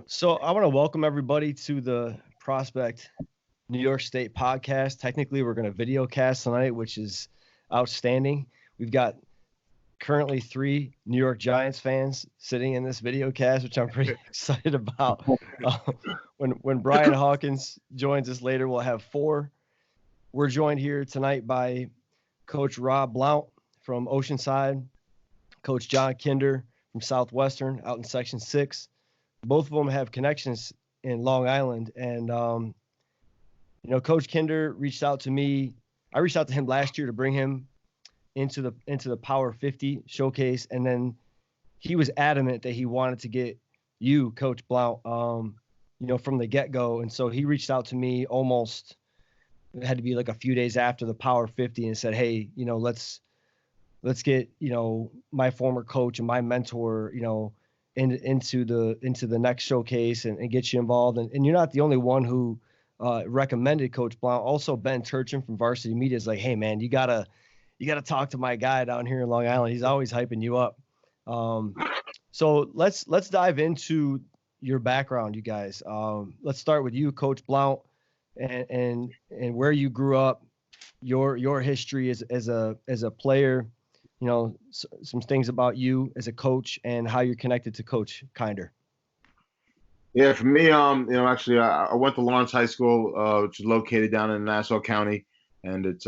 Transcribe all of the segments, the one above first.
So I want to welcome everybody to the Prospect New York State podcast. Technically, we're going to videocast tonight, which is outstanding. We've got currently 3 New York Giants fans sitting in this videocast, which I'm pretty excited about. Uh, when Brian Hawkins joins us later, we'll have 4. We're joined here tonight by Coach Rob Blount from Oceanside, Coach John Kinder from Southwestern out in Section 6. Both of them have connections in Long Island. And, Coach Kinder reached out to me. I reached out to him last year to bring him into the Power 50 showcase. And then he was adamant that he wanted to get you, Coach Blount, from the get-go. And so he reached out to me it had to be like a few days after the Power 50 and said, hey, let's get, my former coach and my mentor, into the next showcase and get you involved. And you're not the only one who recommended Coach Blount. Also, Ben Turchin from Varsity Media is like, hey man, you gotta talk to my guy down here in Long Island. He's always hyping you up. So let's dive into your background, you guys. Let's start with you, Coach Blount, and where you grew up, your history as a player. Some things about you as a coach and how you're connected to Coach Kinder. Yeah, for me, actually, I went to Lawrence High School, which is located down in Nassau County, and it's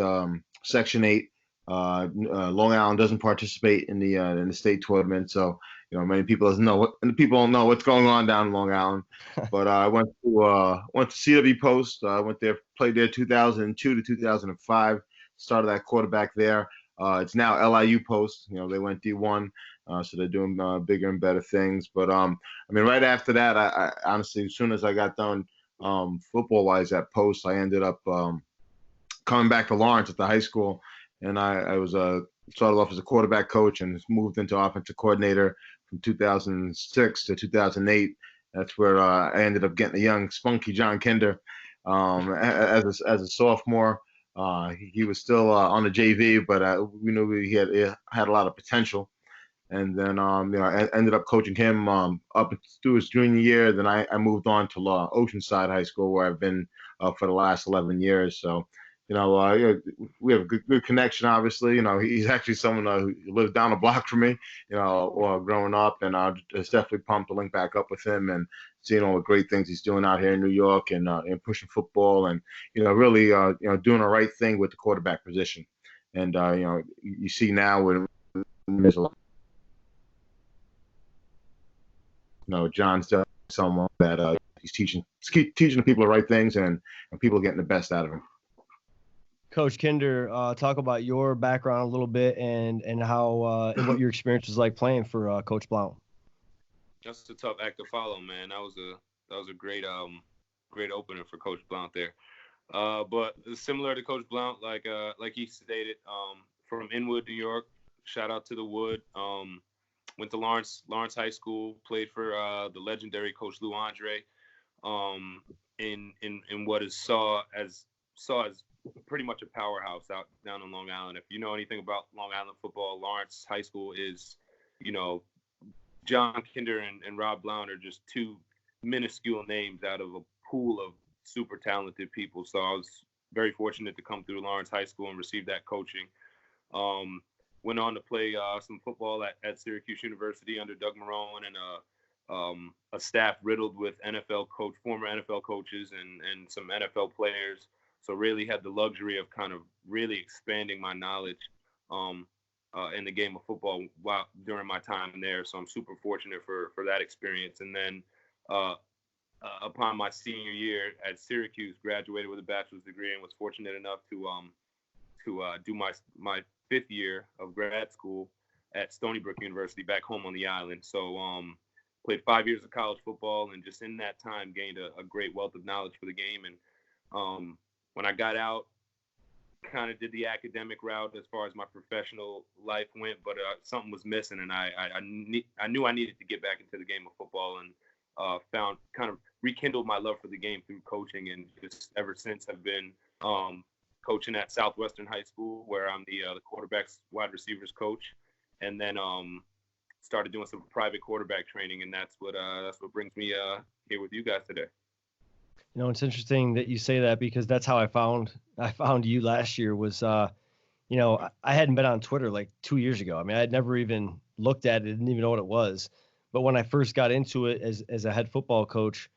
Section 8. Long Island doesn't participate in the state tournament, so many people don't know what's going on down in Long Island. But I went to CW Post. I went there, played there 2002 to 2005. Started that quarterback there. It's now LIU Post. They went D1. So they're doing bigger and better things. But right after that, I honestly, as soon as I got done football-wise at Post, I ended up coming back to Lawrence at the high school, and I was started off as a quarterback coach and moved into offensive coordinator from 2006 to 2008. That's where I ended up getting a young, spunky John Kinder as a sophomore. He was still on the JV, but we knew he had a lot of potential. And then, I ended up coaching him up through his junior year. Then I moved on to Oceanside High School, where I've been for the last 11 years. So, we have a good connection, obviously. He's actually someone who lives down the block from me, growing up. And I was definitely pumped to link back up with him and seeing all the great things he's doing out here in New York and pushing football and, really, doing the right thing with the quarterback position. And, you see now when there's a lot. John's definitely someone that he's teaching the people the right things, and people are getting the best out of him. Coach Kinder, talk about your background a little bit and how and what your experience was like playing for Coach Blount. That's a tough act to follow, man. That was a great opener for Coach Blount there. But similar to Coach Blount, like he stated, from Inwood, New York. Shout out to the Wood. Went to Lawrence High School. Played for the legendary Coach Lou Andre. In what is saw as pretty much a powerhouse down in Long Island. If you know anything about Long Island football, Lawrence High School is, John Kinder and Rob Blount are just 2 minuscule names out of a pool of super talented people. So I was very fortunate to come through Lawrence High School and receive that coaching. Went on to play some football at Syracuse University under Doug Marrone and a staff riddled with former NFL coaches and some NFL players. So really had the luxury of kind of really expanding my knowledge in the game of football during my time there. So I'm super fortunate for that experience. And then upon my senior year at Syracuse, graduated with a bachelor's degree and was fortunate enough to do my 5th year of grad school at Stony Brook University back home on the island. So played 5 years of college football and just in that time gained a great wealth of knowledge for the game. And when I got out, kind of did the academic route as far as my professional life went, but something was missing, and I knew I needed to get back into the game of football, and kind of rekindled my love for the game through coaching, and just ever since have been coaching at Southwestern High School, where I'm the quarterbacks, wide receivers coach, and then started doing some private quarterback training, and that's what brings me here with you guys today. You know, it's interesting that you say that, because that's how I found you last year. Was you know, I hadn't been on Twitter like 2 years ago. I mean, I had never even looked at it, didn't even know what it was. But when I first got into it as a head football coach,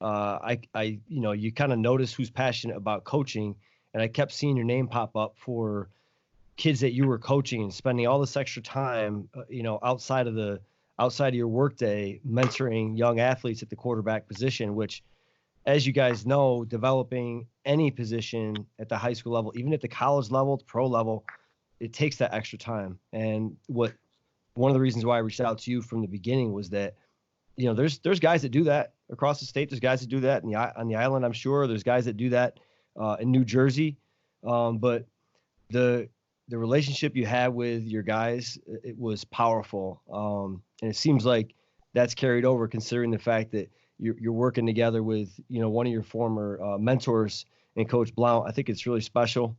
I you know, you kind of notice who's passionate about coaching, and I kept seeing your name pop up for kids that you were coaching and spending all this extra time, you know, outside of your workday, mentoring young athletes at the quarterback position, which, as you guys know, developing any position at the high school level, even at the college level, the pro level, it takes that extra time. And one of the reasons why I reached out to you from the beginning was that, you know, there's guys that do that across the state. There's guys that do that on the island, I'm sure. There's guys that do that in New Jersey. But the relationship you had with your guys, it was powerful. And it seems like that's carried over, considering the fact that you're working together with, you know, one of your former mentors and Coach Blount. I think it's really special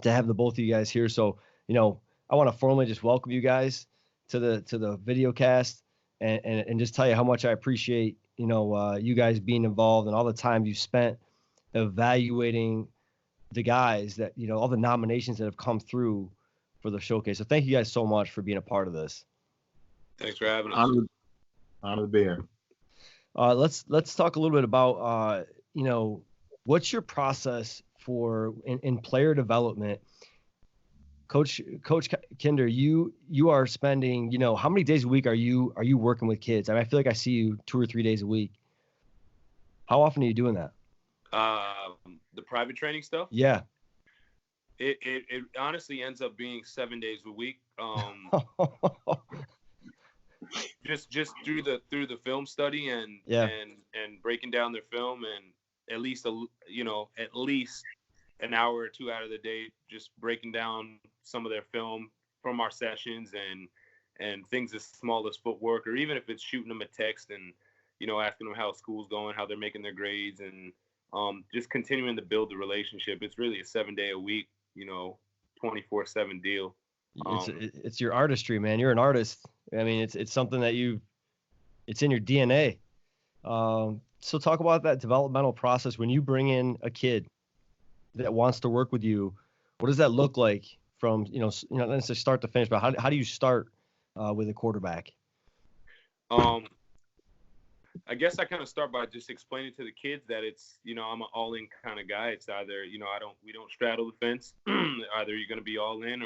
to have the both of you guys here. So, you know, I want to formally just welcome you guys to the Videocast, and just tell you how much I appreciate, you know, you guys being involved and all the time you spent evaluating the guys that, you know, all the nominations that have come through for the showcase. So thank you guys so much for being a part of this. Thanks for having us. Honored to be here. Let's talk a little bit about, you know, what's your process for in player development? Coach Kinder, you are spending, you know, how many days a week are you working with kids? I mean, I feel like I see you 2 or 3 days a week. How often are you doing that? The private training stuff? Yeah. It honestly ends up being 7 days a week. Just through the film study and breaking down their film, and at least an hour or two out of the day just breaking down some of their film from our sessions, and things as small as footwork, or even if it's shooting them a text and, you know, asking them how school's going, how they're making their grades, and just continuing to build the relationship. It's really a 7 day a week, you know, 24/7 deal. It's your artistry, man. You're an artist. I mean, it's something that it's in your DNA. So talk about that developmental process when you bring in a kid that wants to work with you. What does that look like from, you know, not necessarily start to finish, but how do you start with a quarterback? I guess I kind of start by just explaining to the kids that it's, you know, I'm an all-in kind of guy. It's either, you know, we don't straddle the fence. Either you're going to be all in,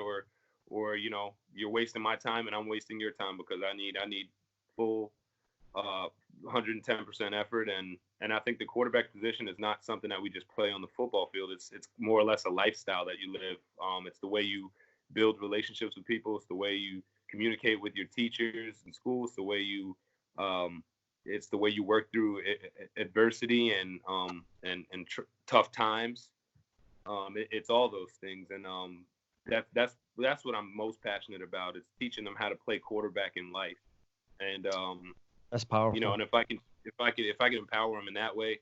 or, you know, you're wasting my time and I'm wasting your time, because I need full 110% effort. And I think the quarterback position is not something that we just play on the football field. It's more or less a lifestyle that you live. It's the way you build relationships with people. It's the way you communicate with your teachers in school. It's the way you work through adversity and tough times. It's all those things, and that's what I'm most passionate about, is teaching them how to play quarterback in life. And that's powerful. You know, and if I can empower them in that way,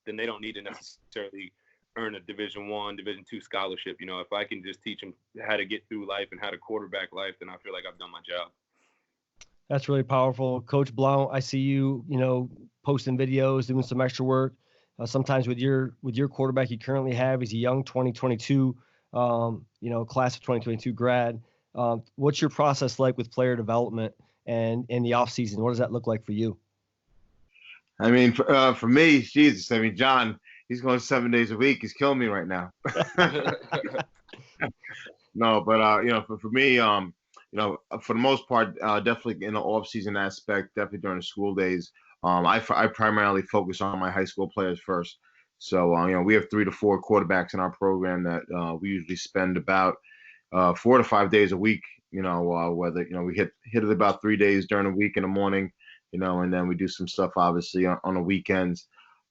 then they don't need to necessarily earn a Division I, Division II scholarship. You know, if I can just teach them how to get through life and how to quarterback life, then I feel like I've done my job. That's really powerful. Coach Blount, I see you, you know, posting videos, doing some extra work. Sometimes with your quarterback you currently have, he's a young 2022, you know, class of 2022 grad. What's your process like with player development and in the off season? What does that look like for you? I mean, for me, Jesus, I mean, John, he's going 7 days a week. He's killing me right now. No, but you know, for me, you know, for the most part, definitely in the off-season aspect, definitely during the school days, I primarily focus on my high school players first. So, you know, we have 3 to 4 quarterbacks in our program that we usually spend about 4 to 5 days a week. You know, whether, you know, we hit it about 3 days during the week in the morning, you know, and then we do some stuff obviously on the weekends.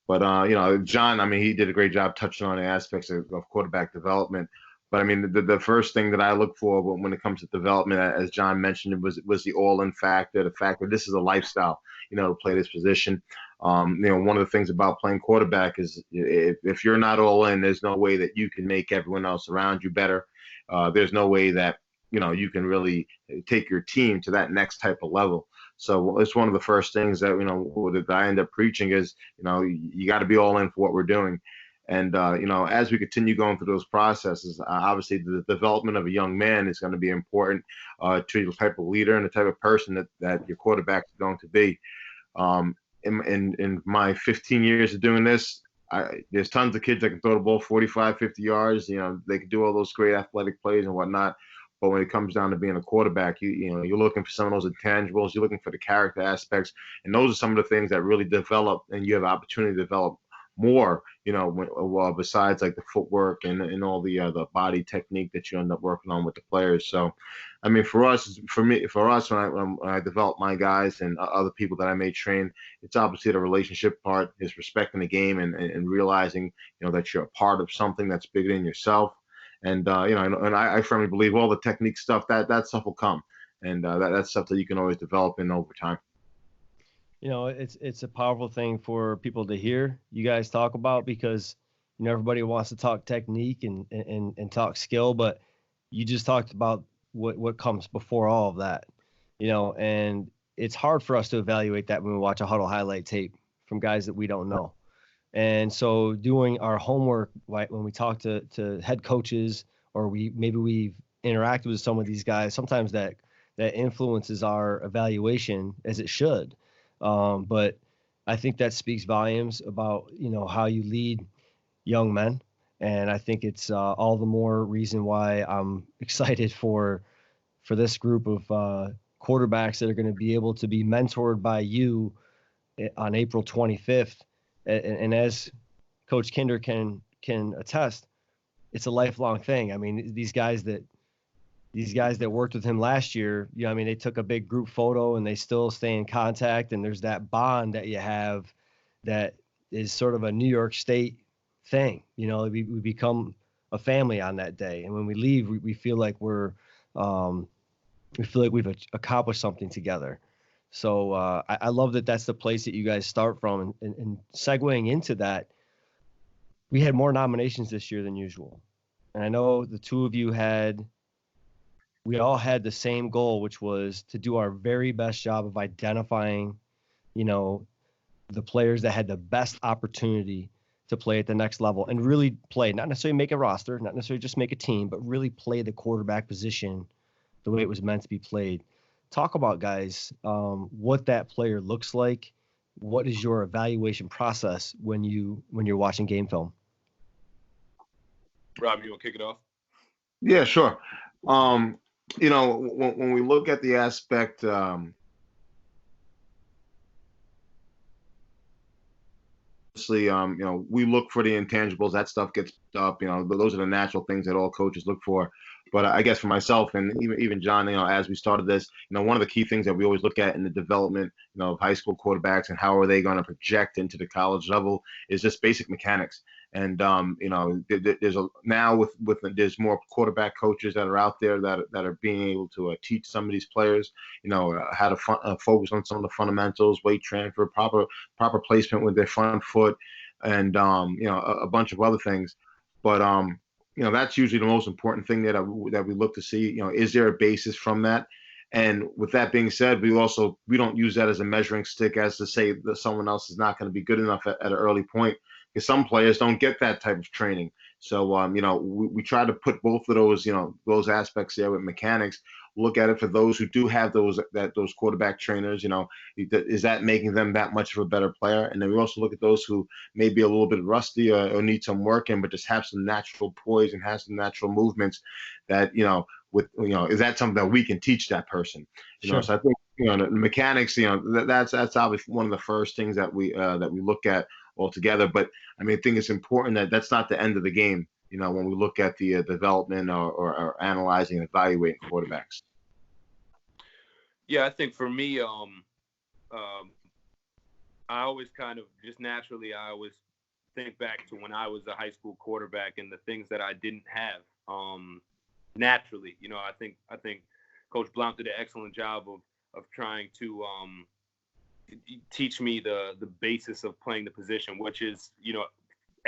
But you know, John, I mean, he did a great job touching on the aspects of quarterback development. But I mean, the first thing that I look for when it comes to development, as John mentioned, was the all-in factor, the fact that this is a lifestyle, you know, to play this position. You know, one of the things about playing quarterback is if you're not all in, there's no way that you can make everyone else around you better. There's no way that you can really take your team to that next type of level. So it's one of the first things that that I end up preaching is you got to be all in for what we're doing. And as we continue going through those processes, obviously the development of a young man is going to be important to the type of leader and the type of person that your quarterback is going to be. In my 15 years of doing this, there's tons of kids that can throw the ball 45, 50 yards. They can do all those great athletic plays and whatnot. But when it comes down to being a quarterback, you're looking for some of those intangibles. You're looking for the character aspects, and those are some of the things that really develop, and you have opportunity to develop more. Besides like the footwork and all the body technique that you end up working on with the players. So, I mean, for us, when I develop my guys and other people that I may train, it's obviously the relationship part is respecting the game and realizing, that you're a part of something that's bigger than yourself. And I firmly believe all the technique stuff that stuff will come, and that's stuff that you can always develop in over time. It's a powerful thing for people to hear you guys talk about, because everybody wants to talk technique and talk skill, but you just talked about what comes before all of that, and it's hard for us to evaluate that when we watch a huddle highlight tape from guys that we don't know. And so doing our homework, right, when we talk to head coaches, or we've interacted with some of these guys, sometimes that influences our evaluation, as it should. But I think that speaks volumes about, how you lead young men. And I think it's all the more reason why I'm excited for this group of quarterbacks that are going to be able to be mentored by you on April 25th. And as Coach Kinder can attest, it's a lifelong thing. I mean, these guys that worked with him last year, they took a big group photo and they still stay in contact. And there's that bond that you have that is sort of a New York State thing. We become a family on that day. And when we leave, we feel like we've accomplished something together. So I love that that's the place that you guys start from. And segueing into that, we had more nominations this year than usual. And I know the two of you we all had the same goal, which was to do our very best job of identifying, the players that had the best opportunity to play at the next level and really play, not necessarily make a roster, not necessarily just make a team, but really play the quarterback position the way it was meant to be played. Talk about, guys, what that player looks like. What is your evaluation process when you're watching game film? Rob, you want to kick it off? Yeah, sure. When we look at the aspect, obviously, we look for the intangibles. That stuff gets up. Those are the natural things that all coaches look for. But I guess for myself and even John, as we started this, one of the key things that we always look at in the development, of high school quarterbacks and how are they going to project into the college level is just basic mechanics. And there's more quarterback coaches that are out there that are being able to teach some of these players, how to focus on some of the fundamentals, weight transfer, proper placement with their front foot, and a bunch of other things. But that's usually the most important thing that we look to see. Is there a basis from that? And with that being said, we don't use that as a measuring stick as to say that someone else is not going to be good enough at an early point, because some players don't get that type of training. So we try to put both of those those aspects there with mechanics. Look at it for those who do have those quarterback trainers. Is that making them that much of a better player? And then we also look at those who may be a little bit rusty or need some work in, but just have some natural poise and have some natural movements that is that something that we can teach that person? Sure. So I think the mechanics, that's obviously one of the first things that we look at altogether. But I mean, I think it's important that that's not the end of the game. When we look at the development or analyzing and evaluating quarterbacks. Yeah, I think for me, I always kind of just naturally, I always think back to when I was a high school quarterback and the things that I didn't have. Naturally, I think Coach Blount did an excellent job of trying to teach me the basis of playing the position, which is,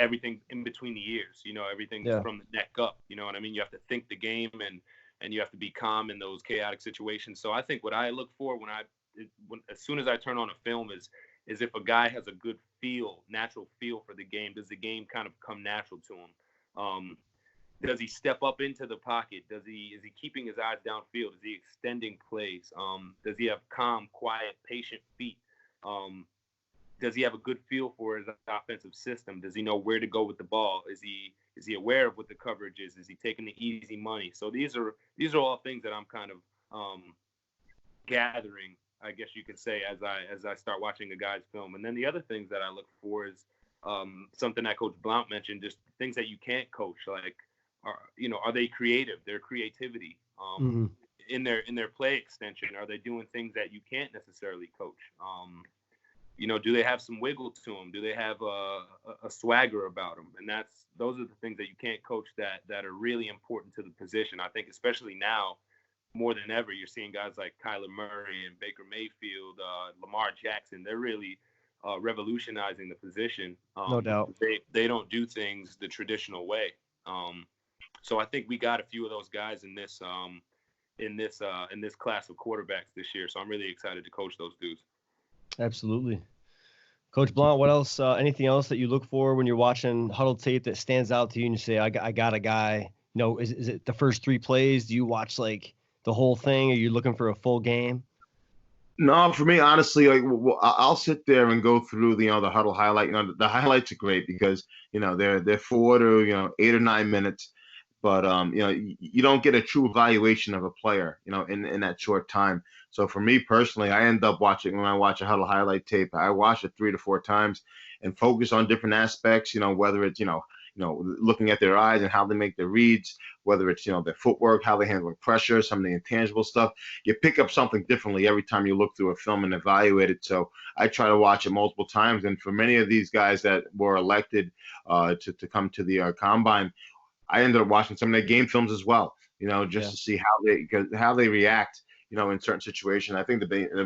everything in between the ears, everything from the neck up, you know what I mean? You have to think the game and and you have to be calm in those chaotic situations. So I think what I look for as soon as I turn on a film is if a guy has a good natural feel for the game. Does the game kind of come natural to him? Does he step up into the pocket? Is he keeping his eyes downfield? Is he extending plays? Does he have calm, quiet, patient feet? Does he have a good feel for his offensive system? Does he know where to go with the ball? Is he aware of what the coverage is? Is he taking the easy money? So these are all things that I'm kind of gathering, I guess you could say, as I start watching a guy's film. And then the other things that I look for is something that Coach Blount mentioned, just things that you can't coach, like are they creative? Their creativity in their play extension. Are they doing things that you can't necessarily coach? Do they have some wiggle to them? Do they have a swagger about them? And those are the things that you can't coach that are really important to the position. I think especially now, more than ever, you're seeing guys like Kyler Murray and Baker Mayfield, Lamar Jackson. They're really revolutionizing the position. No doubt. They don't do things the traditional way. So I think we got a few of those guys in this class of quarterbacks this year. So I'm really excited to coach those dudes. Absolutely. Coach Blount, what else? Anything else that you look for when you're watching huddle tape that stands out to you and you say, I got a guy? Is it the first 3 plays? Do you watch like the whole thing? Are you looking for a full game? No, for me, honestly, I'll sit there and go through the huddle highlight. The highlights are great because they're 4 to 8 or 9 minutes, but you don't get a true evaluation of a player in that short time. So for me personally, I end up watching, when I watch a huddle highlight tape, I watch it 3 to 4 times and focus on different aspects. Whether it's looking at their eyes and how they make their reads, whether it's their footwork, how they handle pressure, some of the intangible stuff. You pick up something differently every time you look through a film and evaluate it. So I try to watch it multiple times. And for many of these guys that were elected to come to the combine, I ended up watching some of their game films as well. To see how they react. In certain situations. I think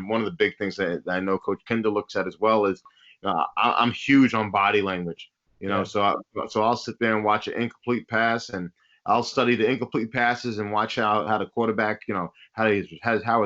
one of the big things that I know Coach Kinder looks at as well is I'm huge on body language. So I'll sit there and watch an incomplete pass, and I'll study the incomplete passes and watch how the quarterback, how his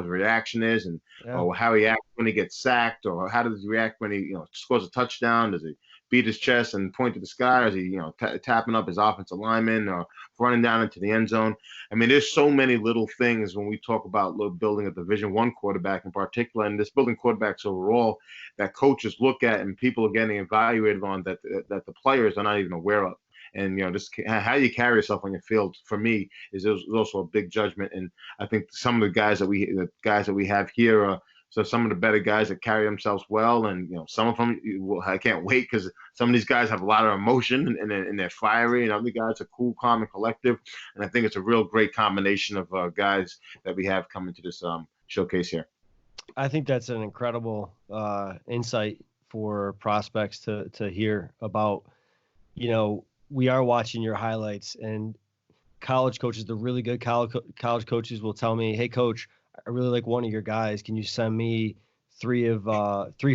reaction is, and or how he acts when he gets sacked, or how does he react when he scores a touchdown? Does he beat his chest and point to the sky, or is he tapping up his offensive lineman, or running down into the end zone? I mean, there's so many little things when we talk about building a Division I quarterback in particular, and this building quarterbacks overall, that coaches look at and people are getting evaluated on that the players are not even aware of. And just how you carry yourself on your field, for me, is also a big judgment. And I think some of the guys that we have here are some of the better guys that carry themselves well, and some of them, I can't wait, because some of these guys have a lot of emotion and they're fiery, and other guys are cool, calm, and collective. And I think it's a real great combination of guys that we have coming to this showcase here. I think that's an incredible insight for prospects to hear about. We are watching your highlights, and college coaches, the really good college coaches, will tell me, "Hey, coach, I really like one of your guys. Can you send me 3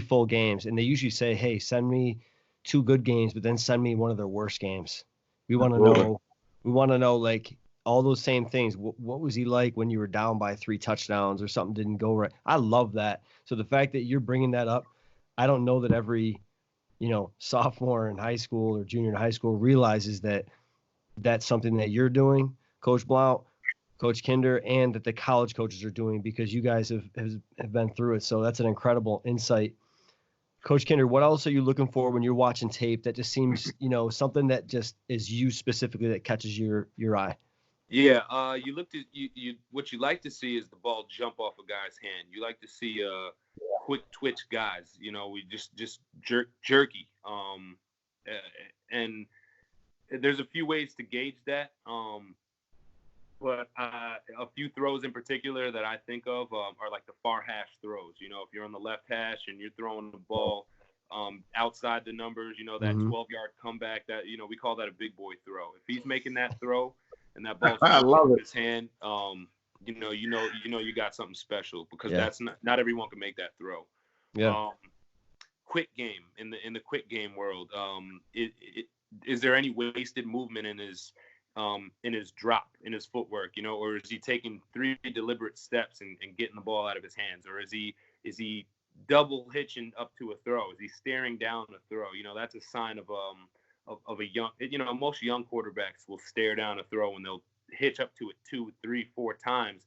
full games?" And they usually say, "Hey, send me 2 good games, but then send me one of their worst games. We want to know. We want to know like all those same things. What was he like when you were down by 3 touchdowns or something didn't go right?" I love that. So the fact that you're bringing that up, I don't know that every sophomore in high school or junior in high school realizes that that's something that you're doing, Coach Blount, Coach Kinder, and that the college coaches are doing, because you guys have been through it. So that's an incredible insight. Coach Kinder, what else are you looking for when you're watching tape that just seems, something that just is you specifically that catches your eye? Yeah, you looked at you. What you like to see is the ball jump off a guy's hand. You like to see quick twitch guys. We just jerky. And there's a few ways to gauge that. But a few throws in particular that I think of are like the far hash throws. If you're on the left hash and you're throwing the ball outside the numbers, that 12-yard comeback, that we call that a big boy throw. If he's making that throw and that ball's in his hand, you got something special, because that's not everyone can make that throw. Yeah. Quick game in the quick game world. Is there any wasted movement in his in his drop, in his footwork, or is he taking 3 deliberate steps and getting the ball out of his hands, or is he double hitching up to a throw? Is he staring down a throw? That's a sign of a young, most young quarterbacks will stare down a throw and they'll hitch up to it 2, 3, 4 times.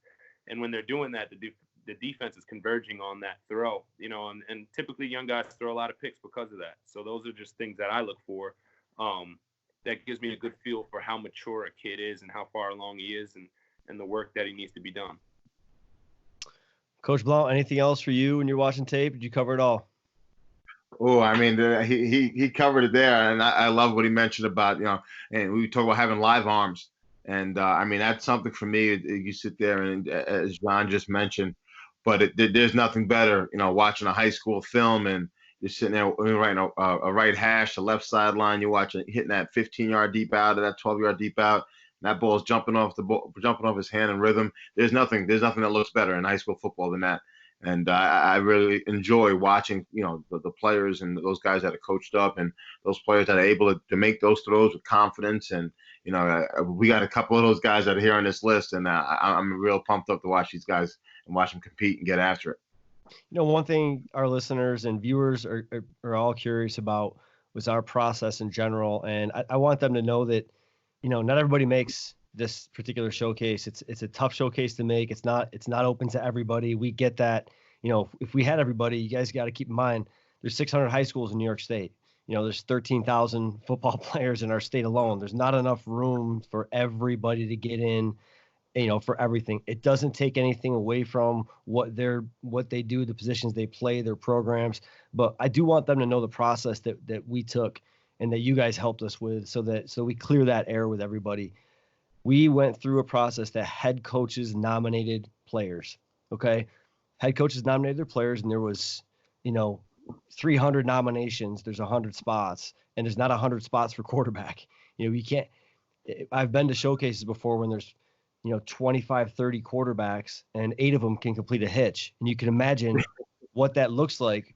And when they're doing that, the defense is converging on that throw, and typically young guys throw a lot of picks because of that. So those are just things that I look for. That gives me a good feel for how mature a kid is and how far along he is and the work that he needs to be done. Coach Blount, anything else for you when you're watching tape? Did you cover it all? Oh, I mean, he covered it there, and I love what he mentioned about, and we talk about having live arms, and I mean that's something for me. You sit there, and as John just mentioned, but there's nothing better, watching a high school film, and you're sitting there writing a right hash, a left sideline. You're hitting that 15-yard deep out or that 12-yard deep out. And that ball's jumping off his hand in rhythm. There's nothing that looks better in high school football than that. And I really enjoy watching, the players and those guys that are coached up and those players that are able to make those throws with confidence. And, we got a couple of those guys that are here on this list, and I'm real pumped up to watch these guys and watch them compete and get after it. One thing our listeners and viewers are all curious about was our process in general. And I want them to know that, not everybody makes this particular showcase. It's a tough showcase to make. It's not open to everybody. We get that. If we had everybody, you guys got to keep in mind there's 600 high schools in New York State. There's 13,000 football players in our state alone. There's not enough room for everybody to get in, for everything. It doesn't take anything away from what they do, the positions they play, their programs. But I do want them to know the process that we took and that you guys helped us with so we clear that air with everybody. We went through a process that head coaches nominated players. Okay. Head coaches nominated their players, and there was, 300 nominations. There's 100 spots, and there's not 100 spots for quarterback. You can't. I've been to showcases before when there's 25, 30 quarterbacks, and 8 of them can complete a hitch. And you can imagine what that looks like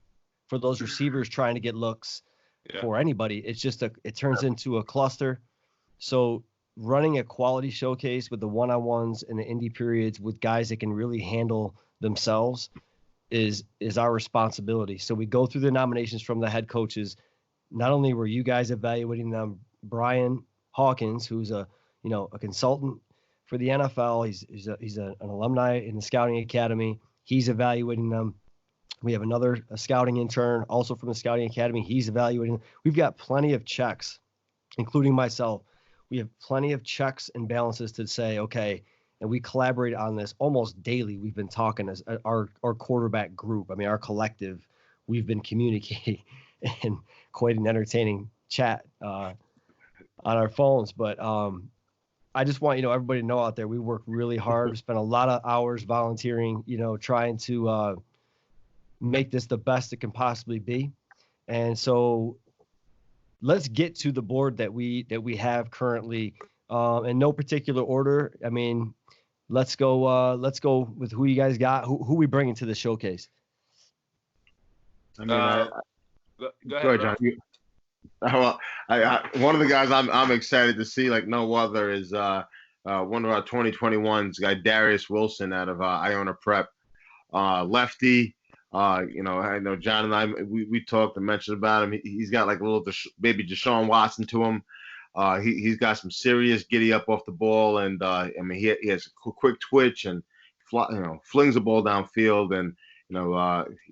for those receivers trying to get looks for anybody. It's just it turns into a cluster. So running a quality showcase with the one-on-ones and the indie periods with guys that can really handle themselves is our responsibility. So we go through the nominations from the head coaches. Not only were you guys evaluating them, Brian Hawkins, who's a consultant for the NFL, he's an alumni in the scouting academy. He's evaluating them. We have a scouting intern also from the scouting academy. He's evaluating them. We've got plenty of checks, including myself. We have plenty of checks and balances to say, okay, and we collaborate on this almost daily. We've been talking as our quarterback group. I mean, our collective, we've been communicating and quite an entertaining chat on our phones. But I just want, everybody to know out there, we work really hard. We spend a lot of hours volunteering, trying to make this the best it can possibly be. And so let's get to the board that we have currently in no particular order. I mean, let's go with who you guys got, who we bringing to the showcase. I mean, go ahead, John. Well, one of the guys I'm excited to see like no other is one of our 2021's guy, Darius Wilson out of Iona Prep, lefty. I know John and I we talked and mentioned about him. He's got like a little baby Deshaun Watson to him. He's got some serious giddy up off the ball, and I mean he has a quick twitch and flings the ball downfield, and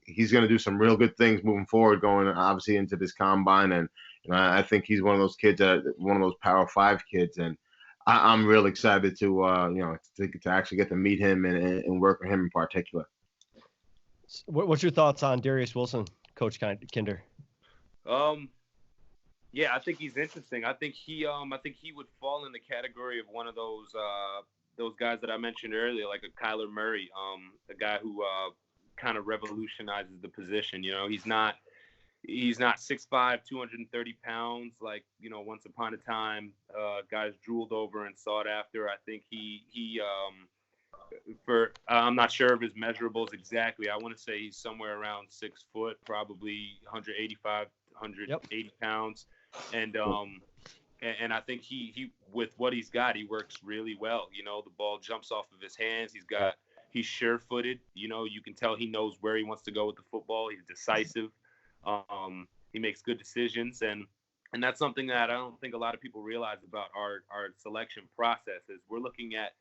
he's going to do some real good things moving forward, going obviously into this combine. And I think he's one of those kids one of those Power 5 kids, and I'm really excited to actually get to meet him and work with him in particular. What's your thoughts on Darius Wilson, Coach Kinder? Yeah, I think he's interesting. I think he would fall in the category of one of those guys that I mentioned earlier, like a Kyler Murray, a guy who kind of revolutionizes the position. He's not 6'5", 230 pounds like once upon a time guys drooled over and sought after. I think I'm not sure of his measurables exactly. I want to say he's somewhere around 6 foot, probably 185, 180 pounds. And and I think he with what he's got, he works really well. You know, the ball jumps off of his hands. He's sure-footed. You know, you can tell he knows where he wants to go with the football. He's decisive. He makes good decisions, and that's something that I don't think a lot of people realize about our selection process. Is we're looking at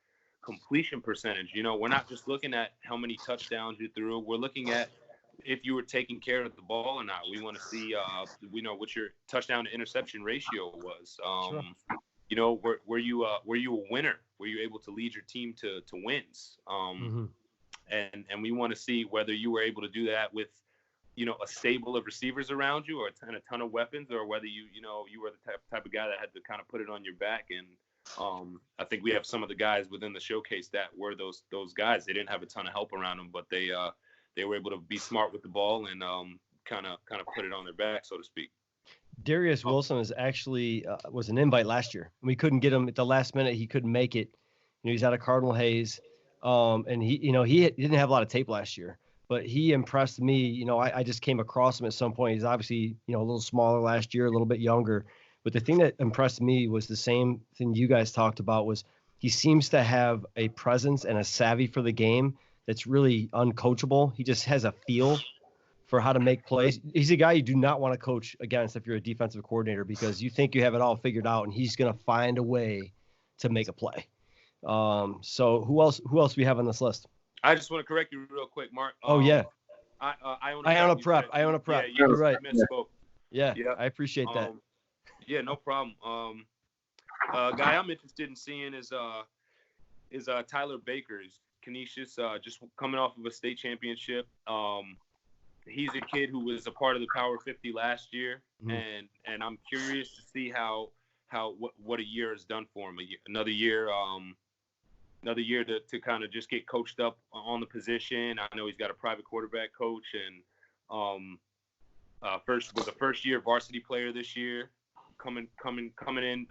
completion percentage. You know, we're not just looking at how many touchdowns you threw. We're looking at if you were taking care of the ball or not. We want to see, we know what your touchdown to interception ratio was. Sure. You know, were you a winner? Were you able to lead your team to wins? And we want to see whether you were able to do that with, you know, a stable of receivers around you, or a ton of weapons, or whether you were the type of guy that had to kind of put it on your back. And I think we have some of the guys within the showcase that were those guys. They didn't have a ton of help around them, but they were able to be smart with the ball and kind of put it on their back, so to speak. Darius Wilson is actually was an invite last year. We couldn't get him at the last minute. He couldn't make it. You know, he's out of Cardinal Hayes, and he didn't have a lot of tape last year, but he impressed me. You know, I just came across him at some point. He's obviously, you know, a little smaller last year, a little bit younger. But the thing that impressed me was the same thing you guys talked about, was he seems to have a presence and a savvy for the game that's really uncoachable. He just has a feel for how to make plays. He's a guy you do not want to coach against if you're a defensive coordinator, because you think you have it all figured out, and he's going to find a way to make a play. So who else do we have on this list? I just want to correct you real quick, Mark. Yeah. I own a prep. Yeah, you're right. Misspoke. Yeah, I appreciate that. Yeah, no problem. Guy I'm interested in seeing is Tyler Baker. He's Canisius, just coming off of a state championship. He's a kid who was a part of the Power 50 last year, and I'm curious to see what a year has done for him. Another year to kind of just get coached up on the position. I know he's got a private quarterback coach, and was a first year varsity player this year, coming in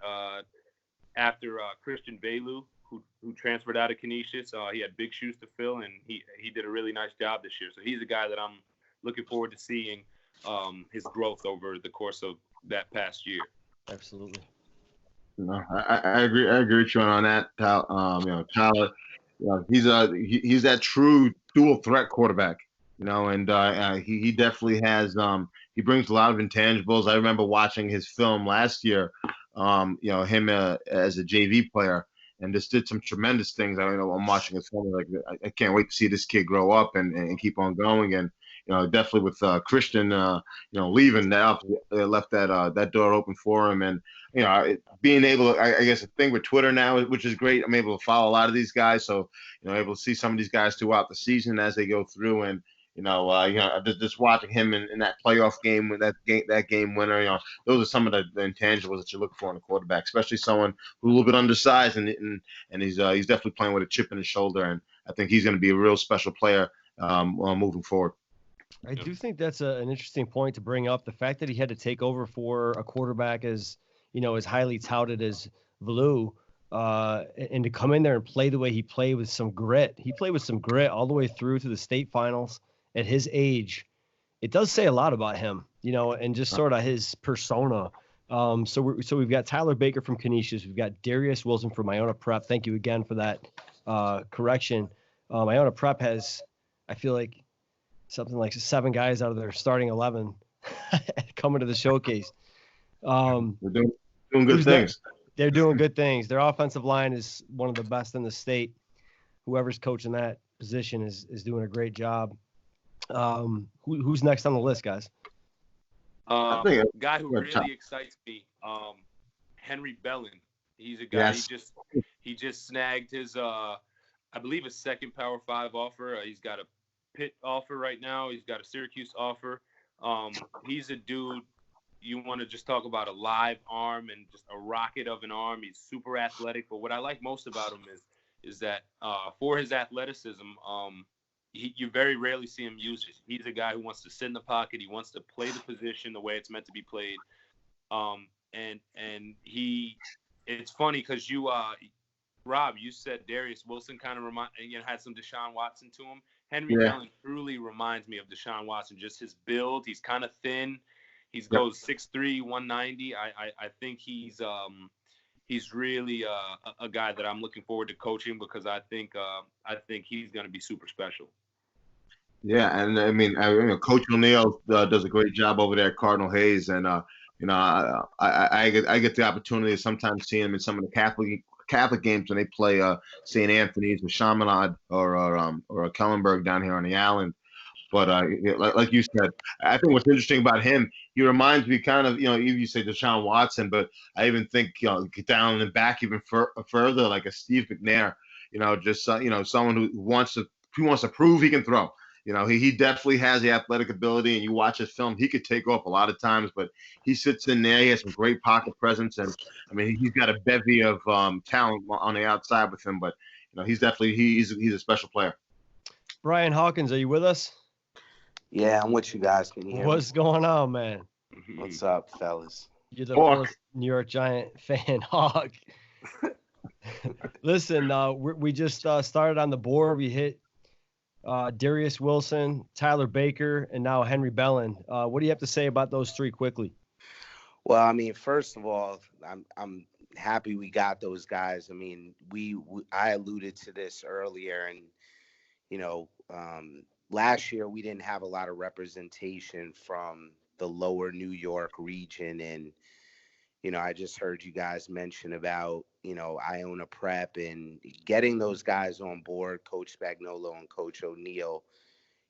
after Christian Belu, who transferred out of Canisius. He had big shoes to fill, and he did a really nice job this year. So he's a guy that I'm looking forward to seeing his growth over the course of that past year. Absolutely. No, I agree. I agree with you on that. Tyler, he's that true dual threat quarterback. You know, and he definitely has. He brings a lot of intangibles. I remember watching his film last year. Him as a JV player, and just did some tremendous things. I'm watching his film. Like, I can't wait to see this kid grow up and keep on going. And definitely with Christian, leaving, that left that door open for him. And being able to, I guess the thing with Twitter now, which is great, I'm able to follow a lot of these guys. So able to see some of these guys throughout the season as they go through. And just watching him in that playoff game, with that game winner, those are some of the intangibles that you look for in a quarterback, especially someone who's a little bit undersized and he's definitely playing with a chip in his shoulder. And I think he's going to be a real special player moving forward. I do think that's an interesting point to bring up. The fact that he had to take over for a quarterback as highly touted as Velu, and to come in there and play the way he played with some grit. He played with some grit all the way through to the state finals at his age. It does say a lot about him, and just sort of his persona. So we've got Tyler Baker from Canisius. We've got Darius Wilson from Iona Prep. Thank you again for that correction. Iona Prep has, I feel like, something like 7 guys out of their starting 11 coming to the showcase. They're doing good things. They're doing good things. Their offensive line is one of the best in the state. Whoever's coaching that position is doing a great job. Who's next on the list, guys? Guy who really excites me, Henry Bellin. He's a guy. Yes. He just snagged his, I believe, his second Power 5 offer. He's got a Pitt offer right now. He's got a Syracuse offer. He's a dude. You want to just talk about a live arm and just a rocket of an arm. He's super athletic. But what I like most about him is that for his athleticism, you very rarely see him use it. He's a guy who wants to sit in the pocket. He wants to play the position the way it's meant to be played. It's funny because Rob, you said Darius Wilson kind of had some Deshaun Watson to him. Henry Bellin truly reminds me of Deshaun Watson. Just his build. He's kind of thin. goes 6'3", 190. I think he's really a guy that I'm looking forward to coaching because I think he's going to be super special. Yeah, and I mean, Coach O'Neill does a great job over there at Cardinal Hayes, and I get the opportunity to sometimes see him in some of the Catholic games when they play St. Anthony's or Chaminade or Kellenberg down here on the island. But like you said, I think what's interesting about him, he reminds me kind of, you say Deshaun Watson, but I even think, get down and back even further, like a Steve McNair, just someone who wants to prove he can throw. He definitely has the athletic ability, and you watch his film, he could take off a lot of times, but he sits in there. He has some great pocket presence, and I mean, he's got a bevy of talent on the outside with him. But he's a special player. Brian Hawkins, are you with us? Yeah, I'm with you guys. Can you hear What's going on, man? What's up, fellas? You're the first New York Giant fan, Hawk. Listen, we just started on the board. We hit Darius Wilson, Tyler Baker, and now Henry Bellin. What do you have to say about those three quickly? Well, I mean, first of all, I'm happy we got those guys. I mean, I alluded to this earlier, and last year we didn't have a lot of representation from the lower New York region, and I just heard you guys mention about Iona Prep and getting those guys on board, Coach Spagnuolo and Coach O'Neill,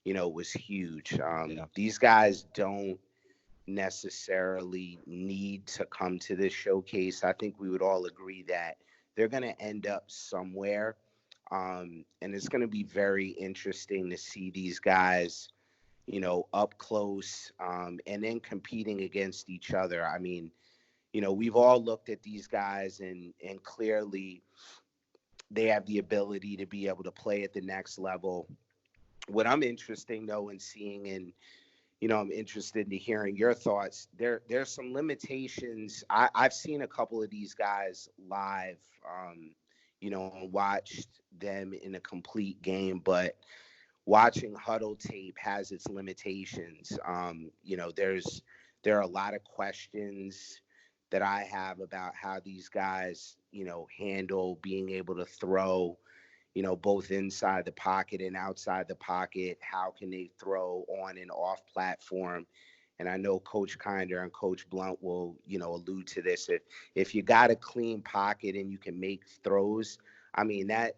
was huge. These guys don't necessarily need to come to this showcase. I think we would all agree that they're going to end up somewhere. And it's going to be very interesting to see these guys, up close, and then competing against each other. I mean, we've all looked at these guys and clearly they have the ability to be able to play at the next level. What I'm interested though in seeing, and I'm interested in hearing your thoughts. There's some limitations. I've seen a couple of these guys live, and watched them in a complete game, but watching huddle tape has its limitations. There are a lot of questions that I have about how these guys, handle being able to throw, both inside the pocket and outside the pocket. How can they throw on and off platform? And I know Coach Kinder and Coach Blount will, allude to this. If you got a clean pocket and you can make throws, I mean, that,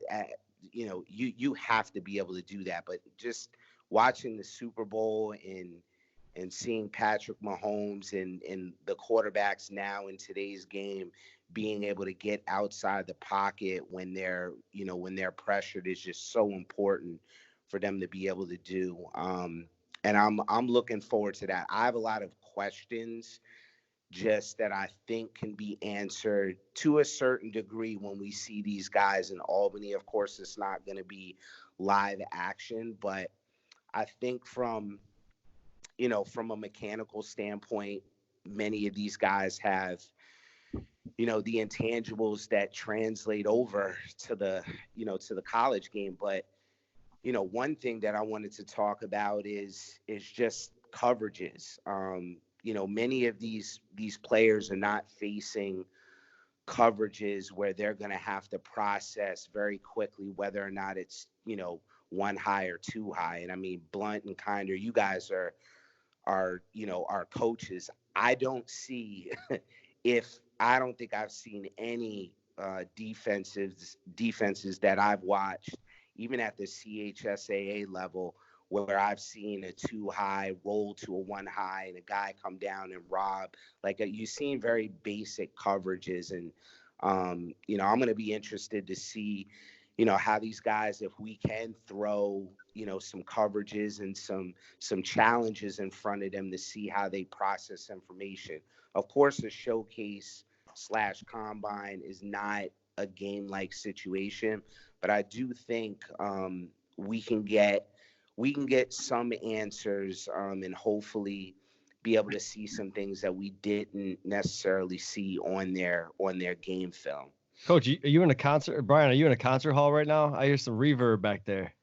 you have to be able to do that. But just watching the Super Bowl and seeing Patrick Mahomes and the quarterbacks now in today's game being able to get outside the pocket when they're pressured is just so important for them to be able to do. And I'm looking forward to that. I have a lot of questions just that I think can be answered to a certain degree when we see these guys in Albany. Of course, it's not going to be live action, but I think from a mechanical standpoint, many of these guys have, the intangibles that translate over to the college game. But, one thing that I wanted to talk about is just coverages. Many of these players are not facing coverages where they're going to have to process very quickly whether or not it's, one high or two high. And I mean, Blount and Kinder, you guys are our coaches. I don't think I've seen any defenses that I've watched, even at the CHSAA level, where I've seen a two high roll to a one high and a guy come down and rob. Like, you've seen very basic coverages. And, I'm going to be interested to see, how these guys, if we can throw, some coverages and some challenges in front of them to see how they process information. Of course, a showcase / combine is not a game-like situation, but I do think we can get some answers and hopefully be able to see some things that we didn't necessarily see on their game film. Coach, are you in a concert? Brian, are you in a concert hall right now? I hear some reverb back there.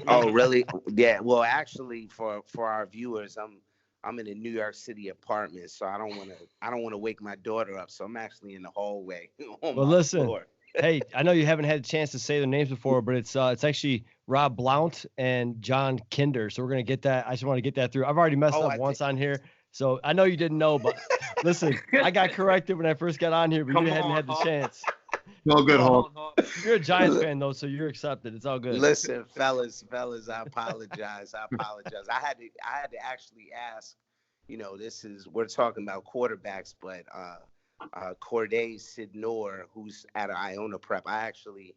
Oh, really? Yeah. Well, actually, for our viewers, I'm in a New York City apartment, so I don't want to wake my daughter up. So I'm actually in the hallway on Well, my listen. floor. Hey, I know you haven't had a chance to say their names before, but it's actually Rob Blount and John Kinder. So we're gonna get that. I just want to get that through. I've already messed up once on here, so I know you didn't know, but listen, I got corrected when I first got on here, but you hadn't had the chance. No good, Hawk. You're a Giants fan though, so you're accepted. It's all good. Listen, fellas, I apologize. I had to actually ask. We're talking about quarterbacks, but Corday Sidnor, who's at Iona Prep, I actually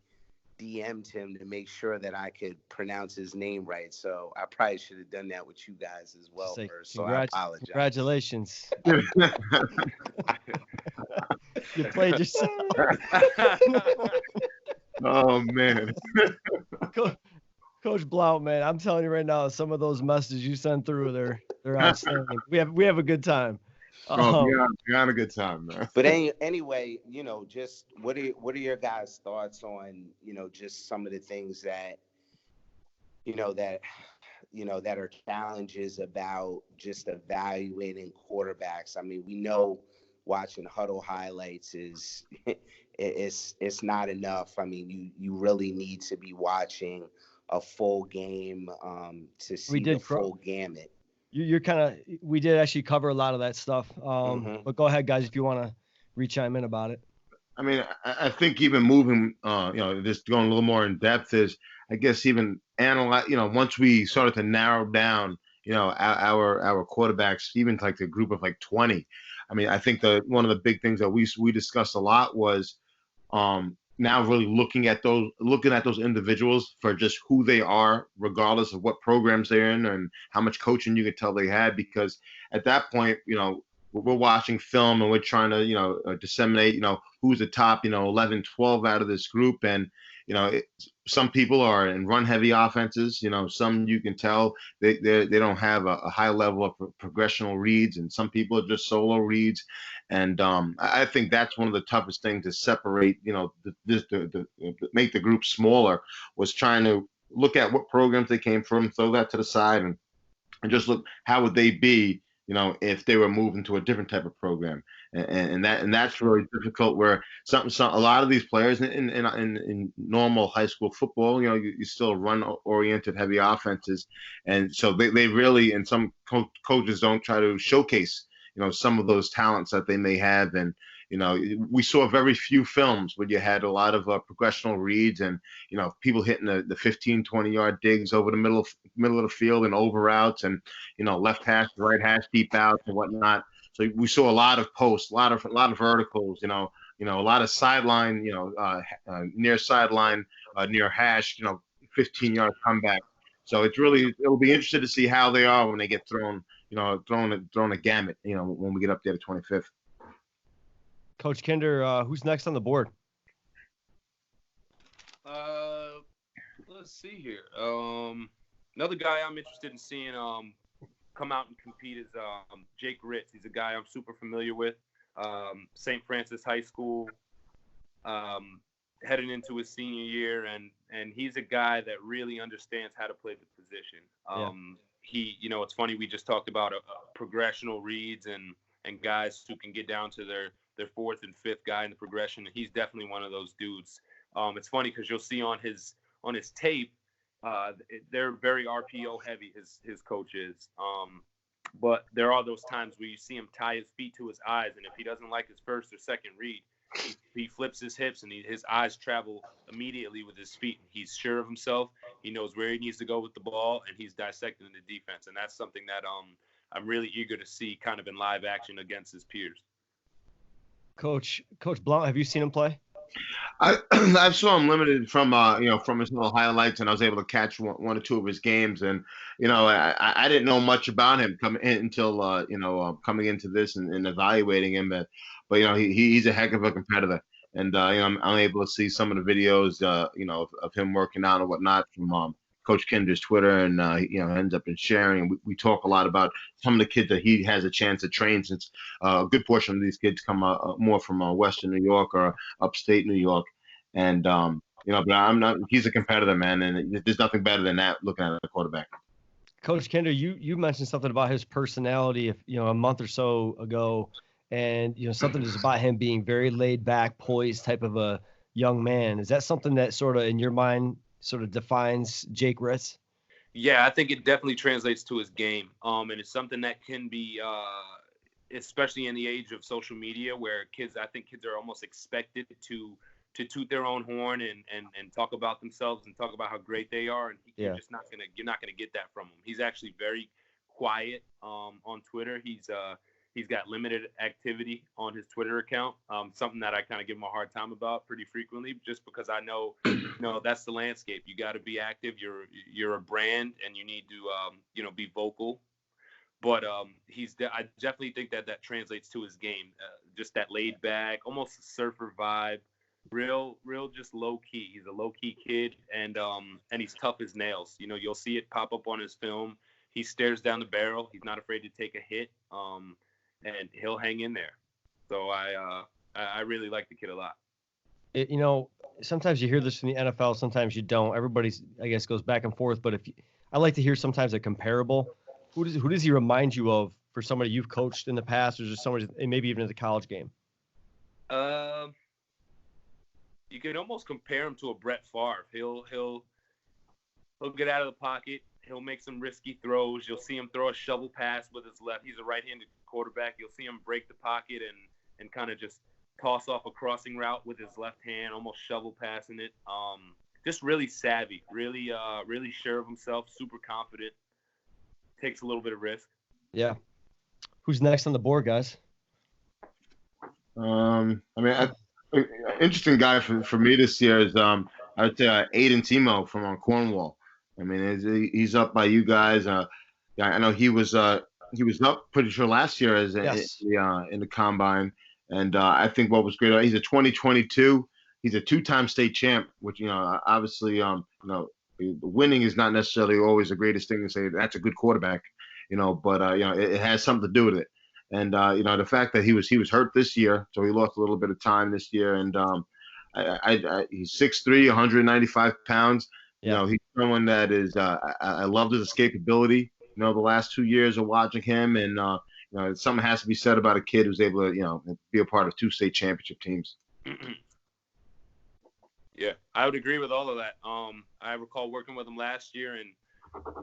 DM'd him to make sure that I could pronounce his name right. So I probably should have done that with you guys as well first. So I apologize. Congratulations. You played yourself. Oh man. Coach Blount, man, I'm telling you right now, some of those messages you send through, they're outstanding. We have a good time. You're on a good time, man. But anyway, just what are your guys' thoughts on, just some of the things that, that are challenges about just evaluating quarterbacks? I mean, we know watching huddle highlights it's not enough. I mean, you really need to be watching a full game to see the full gamut. We did actually cover a lot of that stuff. But go ahead, guys, if you want to re-chime in about it. I mean, I think even moving, just going a little more in depth is, I guess, even analyze, once we started to narrow down, our quarterbacks, even like the group of like 20. I mean, I think one of the big things that we discussed a lot was now really looking at those individuals for just who they are, regardless of what programs they're in and how much coaching you could tell they had. Because at that point, we're watching film and we're trying to, disseminate, who's the top, 11, 12 out of this group. And, some people are in run heavy offenses, some you can tell they don't have a high level of progressional reads, and some people are just solo reads. And I think that's one of the toughest things to separate, make the group smaller, was trying to look at what programs they came from, throw that to the side, and just look how would they be, if they were moving to a different type of program. And that's really difficult. Where a lot of these players in normal high school football, you still run oriented heavy offenses, and so they really, and some coaches don't try to showcase some of those talents that they may have. And we saw very few films where you had a lot of progressional reads and people hitting the 15, 20-yard digs over the middle of the field and over routes, and left hash, right hash, deep outs and whatnot. So we saw a lot of posts, a lot of articles, a lot of sideline, near sideline, near hash, 15-yard comeback. So it'll be interesting to see how they are when they get thrown a gamut, when we get up there to 25th. Coach Kinder, who's next on the board? Let's see here. Another guy I'm interested in seeing come out and compete is Jake Ritz. He's a guy I'm super familiar with. St. Francis High School, heading into his senior year, and he's a guy that really understands how to play the position. It's funny, we just talked about progressional reads and guys who can get down to their fourth and fifth guy in the progression. And he's definitely one of those dudes. It's funny because you'll see on his tape, they're very RPO heavy, his coach is. But there are those times where you see him tie his feet to his eyes, and if he doesn't like his first or second read, he flips his hips and his eyes travel immediately with his feet. He's sure of himself. He knows where he needs to go with the ball, and he's dissecting the defense. And that's something that I'm really eager to see kind of in live action against his peers. Coach Blount, have you seen him play? I saw him limited from from his little highlights, and I was able to catch one or two of his games. And I didn't know much about him coming in until coming into this and evaluating him. But he's a heck of a competitor, and I'm able to see some of the videos of him working out and whatnot from Coach Kinder's Twitter, and ends up in sharing. And we talk a lot about some of the kids that he has a chance to train, since a good portion of these kids come more from Western New York or upstate New York. And but he's a competitor, man, and there's nothing better than that looking at a quarterback. Coach Kinder, you mentioned something about his personality, a month or so ago, and something just about him being very laid back, poised type of a young man. Is that something that sort of in your mind sort of defines Jake Ritz? Yeah, I think it definitely translates to his game. And it's something that can be, especially in the age of social media, where I think kids are almost expected to toot their own horn and talk about themselves and talk about how great they are. And you're not gonna get that from him. He's actually very quiet on Twitter. He's got limited activity on his Twitter account. Something that I kind of give him a hard time about pretty frequently, just because I know, that's the landscape. You got to be active. You're a brand, and you need to, be vocal. But I definitely think that translates to his game. Just that laid back, almost surfer vibe, real, just low key. He's a low key kid, and he's tough as nails. You'll see it pop up on his film. He stares down the barrel. He's not afraid to take a hit. And he'll hang in there. So I really like the kid a lot. Sometimes you hear this from the NFL, sometimes you don't. Everybody's, I guess, goes back and forth. But I like to hear sometimes a comparable. Who does he remind you of for somebody you've coached in the past, or just somebody maybe even in the college game? You could almost compare him to a Brett Favre. He'll get out of the pocket. He'll make some risky throws. You'll see him throw a shovel pass with his left. He's a right-handed quarterback. You'll see him break the pocket and kind of just toss off a crossing route with his left hand, almost shovel passing it. Just really savvy, really sure of himself, super confident. Takes a little bit of risk. Yeah. Who's next on the board, guys? Interesting guy for me this year is I would say Aiden Timo from Cornwall. I mean, he's up by you guys. I know he was up pretty sure last year as in the combine, and I think what was great. He's a 2022. He's a two-time state champ, which obviously winning is not necessarily always the greatest thing to say. That's a good quarterback, but it has something to do with it. And the fact that he was hurt this year, so he lost a little bit of time this year. And he's 6'3", 195 pounds. Yeah. He's someone that is. I loved his escapability. The last 2 years of watching him, and something has to be said about a kid who's able to be a part of 2 state championship teams. Yeah, I would agree with all of that. I recall working with him last year, and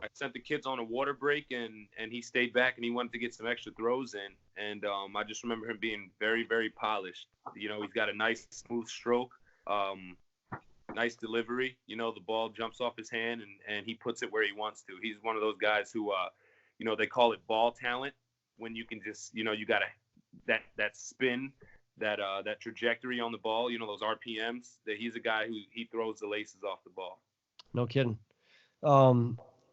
I sent the kids on a water break, and he stayed back, and he wanted to get some extra throws in. And I just remember him being very, very polished. He's got a nice, smooth stroke, nice delivery. The ball jumps off his hand, and he puts it where he wants to. He's one of those guys who, they call it ball talent, when you can just, you got that spin, that trajectory on the ball, those RPMs, that he's a guy who he throws the laces off the ball. No kidding.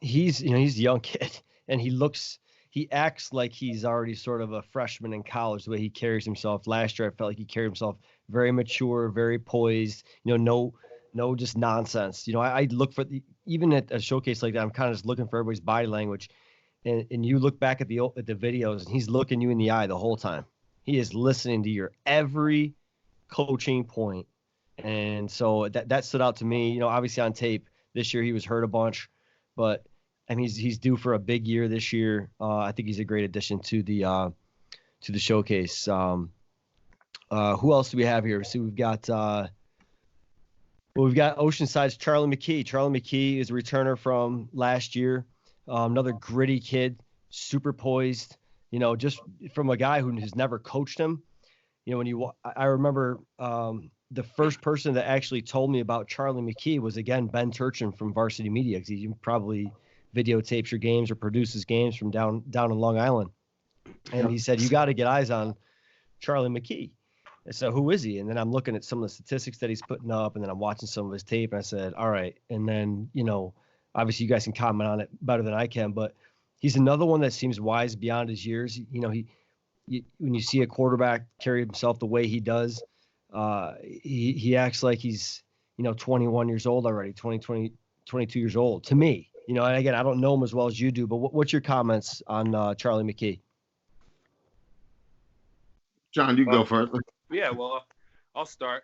He's a young kid, and he acts like he's already sort of a freshman in college, the way he carries himself. Last year, I felt like he carried himself very mature, very poised, no just nonsense. I look for even at a showcase like that, I'm kind of just looking for everybody's body language. And you look back at the videos, and he's looking you in the eye the whole time. He is listening to your every coaching point. And so that stood out to me. Obviously on tape this year, he was hurt a bunch, but I mean, he's due for a big year this year. I think he's a great addition to the showcase. Who else do we have here? So we've got Oceanside's Charlie McKee. Charlie McKee is a returner from last year. Another gritty kid, super poised. Just from a guy who has never coached him. I remember the first person that actually told me about Charlie McKee was, again, Ben Turchin from Varsity Media, because he probably videotapes your games or produces games from down in Long Island. And he said, you got to get eyes on Charlie McKee. And so who is he? And then I'm looking at some of the statistics that he's putting up, and then I'm watching some of his tape, and I said, all right. And then, obviously you guys can comment on it better than I can, but he's another one that seems wise beyond his years. When you see a quarterback carry himself the way he does, he acts like he's 21 years old already, 22 years old to me. And again, I don't know him as well as you do, but what's your comments on Charlie McKee? John, you go first. Yeah, well, I'll start.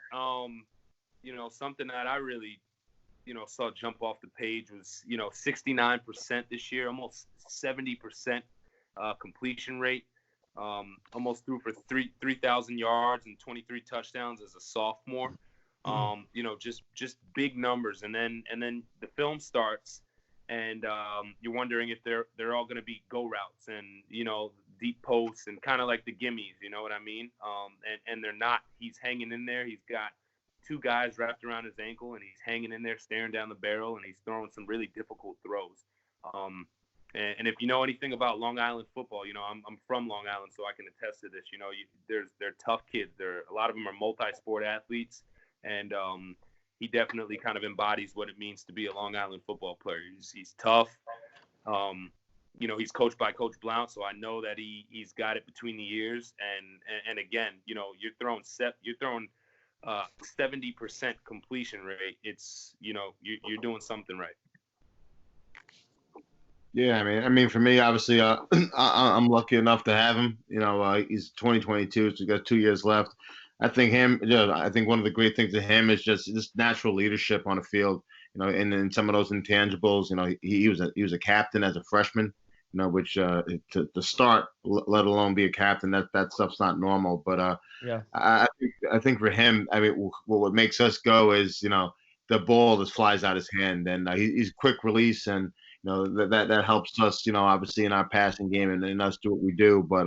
Something that I really saw jump off the page was 69% this year, almost 70% completion rate. Almost threw for 3,000 yards and 23 touchdowns as a sophomore. Just big numbers, and then the film starts, and you're wondering if they're all going to be go routes and deep posts and kind of like the gimmies, you know what I mean? And they're not. He's hanging in there. He's got two guys wrapped around his ankle, and he's hanging in there, staring down the barrel, and he's throwing some really difficult throws. And if you know anything about Long Island football, I'm from Long Island, so I can attest to this. They're tough kids. A lot of them are multi-sport athletes, and he definitely kind of embodies what it means to be a Long Island football player. He's tough. He's coached by Coach Blount, so I know that he's got it between the ears. And again, you're throwing 70% completion rate. It's you're doing something right. Yeah, I mean, for me, obviously, I'm lucky enough to have him. He's 2022, so he's got 2 years left. I think I think one of the great things of him is just natural leadership on the field. And some of those intangibles. He was a captain as a freshman. Which to start, let alone be a captain, that stuff's not normal. But yeah, I think for him, I mean, what makes us go is the ball just flies out his hand, and he's quick release, and that helps us, obviously in our passing game and us do what we do. But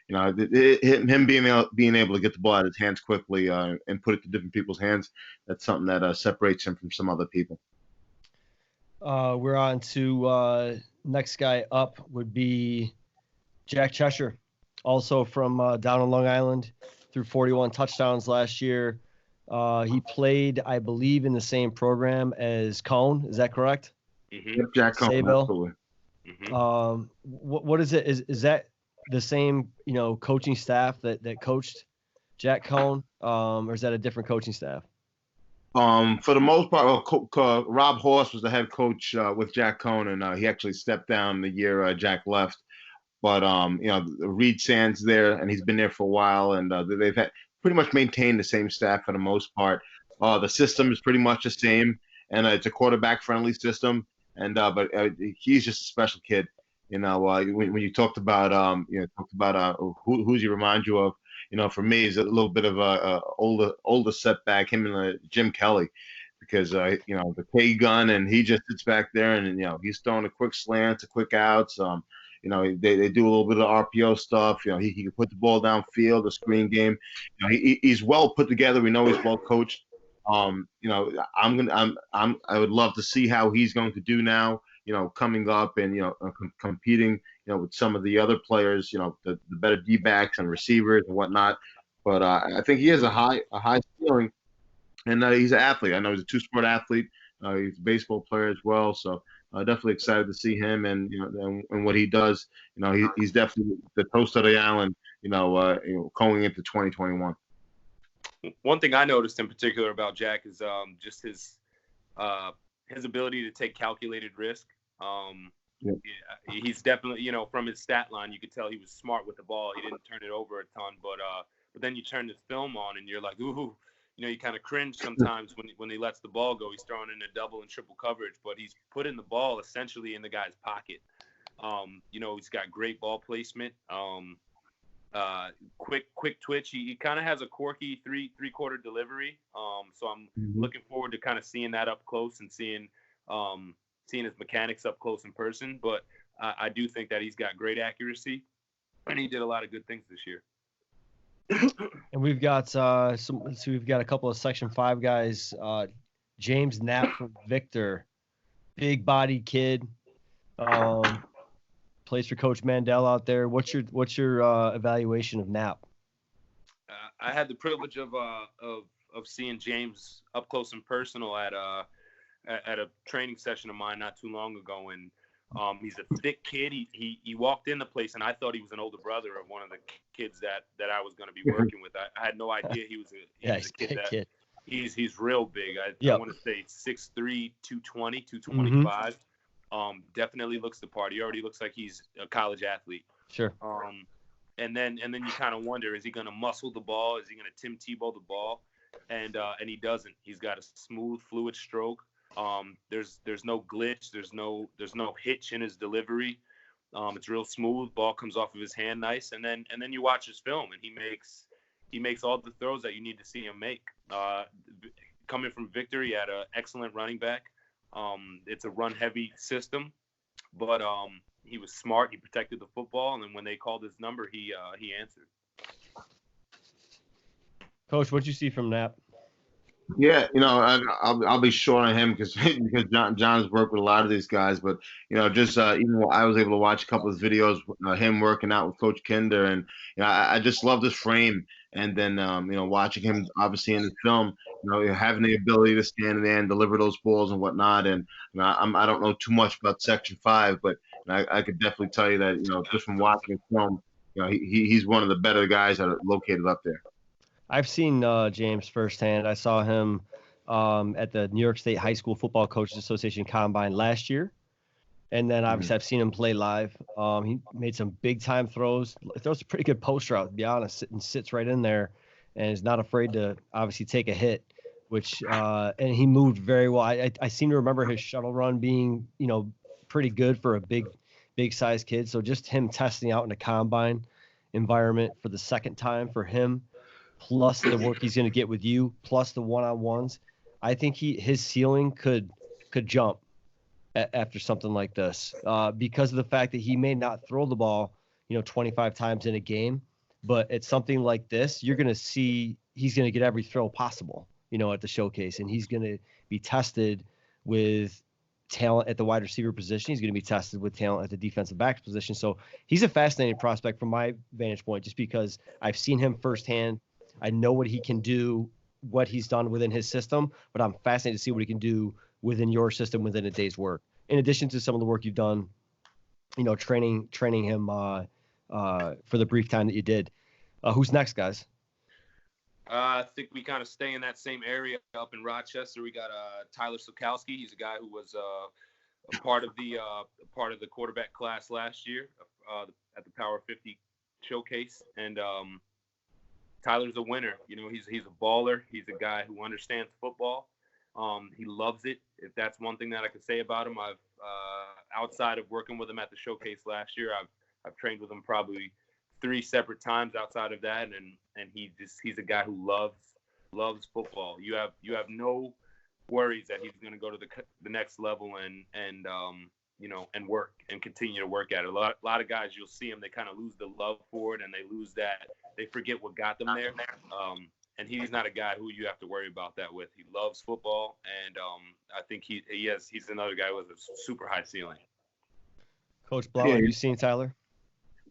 him being able to get the ball out of his hands quickly and put it to different people's hands, that's something that separates him from some other people. We're on to next guy up would be Jack Cheshire, also from down on Long Island, threw 41 touchdowns last year. He played, I believe, in the same program as Cone. Is that correct? Mm-hmm. Yep, Jack Cone. Sayville. Mm-hmm. What is it? Is that the same coaching staff that coached Jack Cone, or is that a different coaching staff? For the most part, Rob Horse was the head coach with Jack Cone, and he actually stepped down the year Jack left. But Reed Sand's there, and he's been there for a while, and they've had pretty much maintained the same staff for the most part. The system is pretty much the same, and it's a quarterback-friendly system. And but he's just a special kid. When you talked about who's he remind you of? For me, is a little bit of a older setback. Him and Jim Kelly, because the K gun, and he just sits back there, and he's throwing a quick slants, a quick outs. They do a little bit of RPO stuff. He can put the ball downfield, the screen game. He's well put together. We know he's well coached. I would love to see how he's going to do now. Coming up and competing, with some of the other players, the better D-backs and receivers and whatnot. But I think he has a high ceiling, and he's an athlete. I know he's a two-sport athlete. He's a baseball player as well. So definitely excited to see him and and what he does. He's definitely the toast of the island. Going into 2021. One thing I noticed in particular about Jack is just his ability to take calculated risk. Yeah. He's definitely, from his stat line, you could tell he was smart with the ball. He didn't turn it over a ton, but then you turn the film on and you're like, ooh, you kind of cringe sometimes when he lets the ball go. He's throwing in a double and triple coverage, but he's putting the ball essentially in the guy's pocket. He's got great ball placement. Quick twitch. He kind of has a quirky three-quarter delivery. So I'm looking forward to kind of seeing that up close and seeing his mechanics up close in person. But I do think that he's got great accuracy, and he did a lot of good things this year. And we've got we've got a couple of Section 5 guys. James Knapp from Victor, big body kid. Plays for Coach Mandel out there. What's your evaluation of Knapp? I had the privilege of seeing James up close and personal at a training session of mine not too long ago, and he's a thick kid. He walked in the place, and I thought he was an older brother of one of the kids that I was going to be working with. I had no idea he was a kid. He's real big. I want to say 6'3", 220, 225. Definitely looks the part. He already looks like he's a college athlete. Sure. And then you kind of wonder, is he going to muscle the ball? Is he going to Tim Tebow the ball? And he doesn't. He's got a smooth, fluid stroke. There's no glitch. There's no hitch in his delivery. It's real smooth. Ball comes off of his hand nice, and then you watch his film, and he makes all the throws that you need to see him make. Coming from Victor, he had an excellent running back. It's a run heavy system, but he was smart. He protected the football, and then when they called his number, he answered. Coach, what'd you see from Knapp? Yeah, I'll be short on him because John's worked with a lot of these guys, but just even though I was able to watch a couple of his videos, him working out with Coach Kinder, and I just love this frame, and then watching him obviously in the film, having the ability to stand there and deliver those balls and whatnot, and I don't know too much about Section 5, but I could definitely tell you that just from watching his film, he's one of the better guys that are located up there. I've seen James firsthand. I saw him at the New York State High School Football Coaches Association Combine last year. And then obviously I've seen him play live. He made some big-time throws. Throws a pretty good post route, to be honest, and sits right in there and is not afraid to obviously take a hit, which and he moved very well. I seem to remember his shuttle run being, pretty good for a big-sized kid. So just him testing out in a combine environment for the second time for him, plus the work he's going to get with you, plus the one-on-ones, I think his ceiling could jump after something like this because of the fact that he may not throw the ball, 25 times in a game, but it's something like this, you're going to see he's going to get every throw possible, at the showcase, and he's going to be tested with talent at the wide receiver position. He's going to be tested with talent at the defensive back position. So he's a fascinating prospect from my vantage point, just because I've seen him firsthand. I know what he can do, what he's done within his system, but I'm fascinated to see what he can do within your system within a day's work. In addition to some of the work you've done, training him for the brief time that you did. Who's next, guys? I think we kind of stay in that same area up in Rochester. We got Tyler Sokowski. He's a guy who was a part of the quarterback class last year at the Power 50 showcase, and Tyler's a winner. He's a baller. He's a guy who understands football. He loves it. If that's one thing that I could say about him, I've outside of working with him at the showcase last year, I've trained with him probably 3 separate times outside of that, and he's a guy who loves football. You have no worries that he's going to go to the next level and work and continue to work at it. A lot of guys, you'll see them, they kind of lose the love for it, and they forget what got them there. And he's not a guy who you have to worry about that with. He loves football, and I think he's another guy with a super high ceiling. Coach Blount, have you seen Tyler?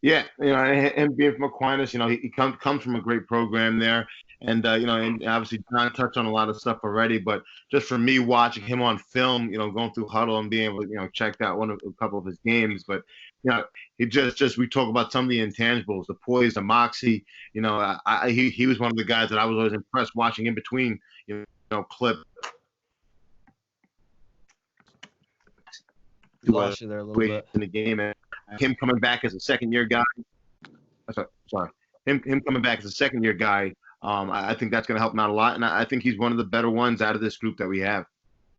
Yeah, him being from Aquinas, he comes from a great program there, and and obviously John touched on a lot of stuff already, but just for me watching him on film, going through huddle and being able to check out a couple of his games, but he just we talk about some of the intangibles, the poise, the moxie. He was one of the guys that I was always impressed watching in between clip. Lost you there a little bit in the game, and him coming back as a second-year guy. Sorry, him coming back as a second-year guy. I think that's going to help him out a lot, and I think he's one of the better ones out of this group that we have,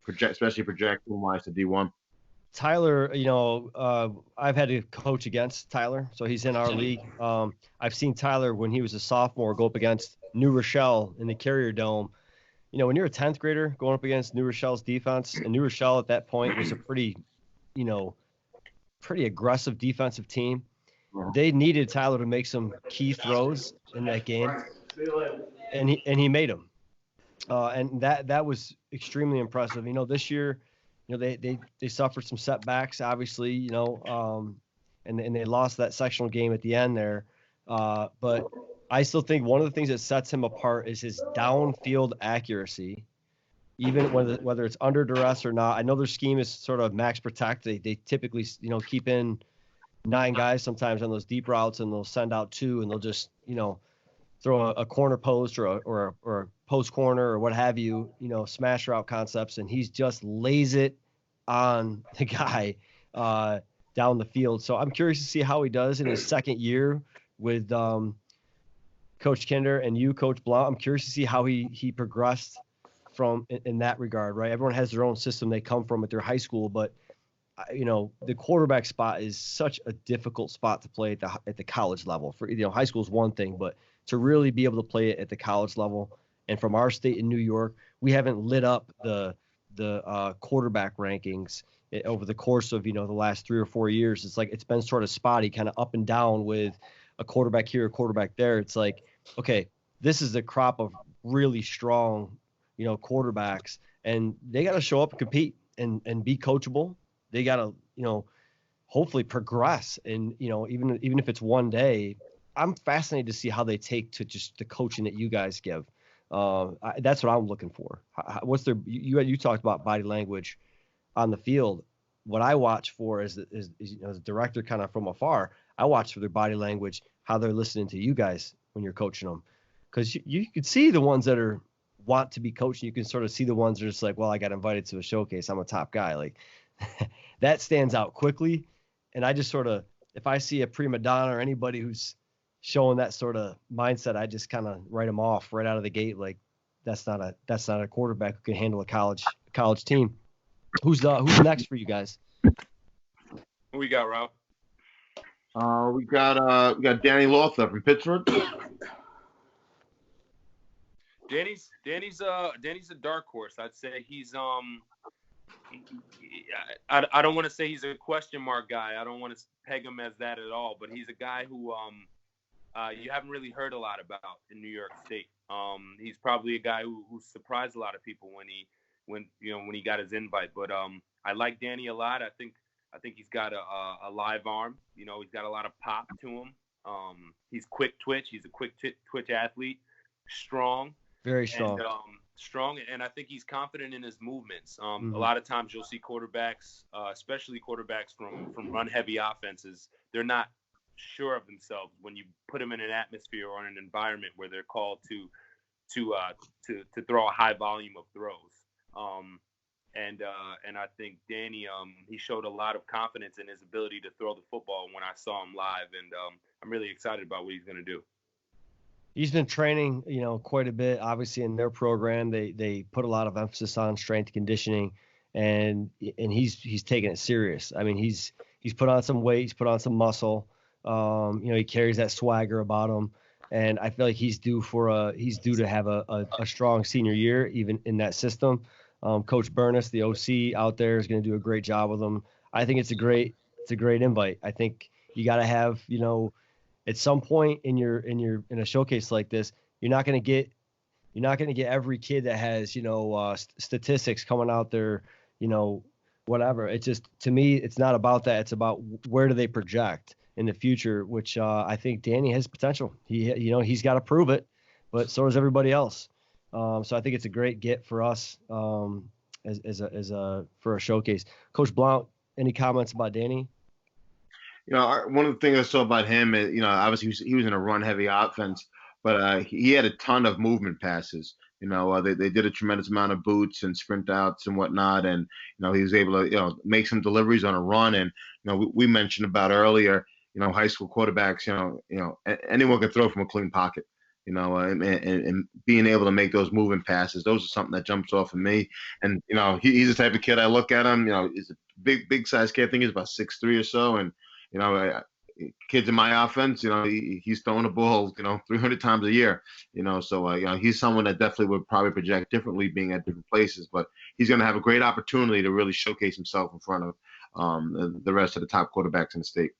especially projection-wise to D1. Tyler, I've had to coach against Tyler, so he's in our league. I've seen Tyler when he was a sophomore go up against New Rochelle in the Carrier Dome. When you're a 10th grader going up against New Rochelle's defense, and New Rochelle at that point was a pretty aggressive defensive team. They needed Tyler to make some key throws in that game, and he made them. And that was extremely impressive. This year, they suffered some setbacks, obviously, and they lost that sectional game at the end there. But I still think one of the things that sets him apart is his downfield accuracy, even whether it's under duress or not. I know their scheme is sort of max protect. They typically, keep in 9 guys sometimes on those deep routes, and they'll send out 2, and they'll just, throw a corner post or a post corner or what have you, smash route concepts, and he's just lays it on the guy down the field. So I'm curious to see how he does in his second year with Coach Kinder and you, Coach Blount. I'm curious to see how he progressed from in that regard, right? Everyone has their own system they come from at their high school, but the quarterback spot is such a difficult spot to play at the college level. For high school is one thing, but to really be able to play it at the college level, and from our state in New York, we haven't lit up the quarterback rankings over the course of the last 3 or 4 years. It's like it's been sort of spotty, kind of up and down with a quarterback here, a quarterback there. It's like, okay, this is a crop of really strong quarterbacks, and they got to show up and compete and be coachable. They got to, hopefully progress. And, even if it's one day, I'm fascinated to see how they take to just the coaching that you guys give. That's what I'm looking for. What's their, you talked about body language on the field. What I watch for is as a director kind of from afar, I watch for their body language, how they're listening to you guys when you're coaching them. Because you could see the ones that want to be coached. You can sort of see the ones that are just like, well, I got invited to a showcase. I'm a top guy. Like, that stands out quickly. And I just sort of, if I see a prima donna or anybody who's showing that sort of mindset, I just kind of write them off right out of the gate. Like, that's not a quarterback who can handle a college team. Who's next for you guys? Who we got, Rob? We got Danny Lotha from Pittsburgh. Danny's a dark horse. I'd say he's I don't want to say he's a question mark guy. I don't want to peg him as that at all. But he's a guy who you haven't really heard a lot about in New York State. He's probably a guy who surprised a lot of people when he got his invite. But I like Danny a lot. I think he's got a live arm. He's got a lot of pop to him. He's quick twitch. He's a quick twitch athlete. Strong. Very strong. And, strong, and I think he's confident in his movements. A lot of times you'll see quarterbacks, especially quarterbacks from run-heavy offenses, they're not sure of themselves when you put them in an atmosphere or in an environment where they're called to throw a high volume of throws. And I think Danny, he showed a lot of confidence in his ability to throw the football when I saw him live, and I'm really excited about what he's going to do. He's been training, quite a bit. Obviously, in their program, they put a lot of emphasis on strength and conditioning, and he's taking it serious. I mean, he's put on some weight, he's put on some muscle. He carries that swagger about him, and I feel like he's due to have a strong senior year, even in that system. Coach Burness, the OC out there, is going to do a great job with him. I think it's a great invite. I think you got to have, at some point in a showcase like this, you're not going to get every kid that has statistics coming out there, whatever. It's just, to me, it's not about that. It's about where do they project in the future, which I think Danny has potential. He's got to prove it, but so does everybody else. So I think it's a great get for us for a showcase. Coach Blount, any comments about Danny? One of the things I saw about him is, obviously he was in a run-heavy offense, but he had a ton of movement passes. They did a tremendous amount of boots and sprint outs and whatnot, and he was able to make some deliveries on a run. And we mentioned about earlier, high school quarterbacks, anyone can throw from a clean pocket. And being able to make those moving passes, those are something that jumps off of me. And he's the type of kid I look at him. He's a big size kid. I think he's about 6'3" or so, and kids in my offense, he's throwing the ball, 300 times a year, so he's someone that definitely would probably project differently being at different places, but he's going to have a great opportunity to really showcase himself in front of the rest of the top quarterbacks in the state.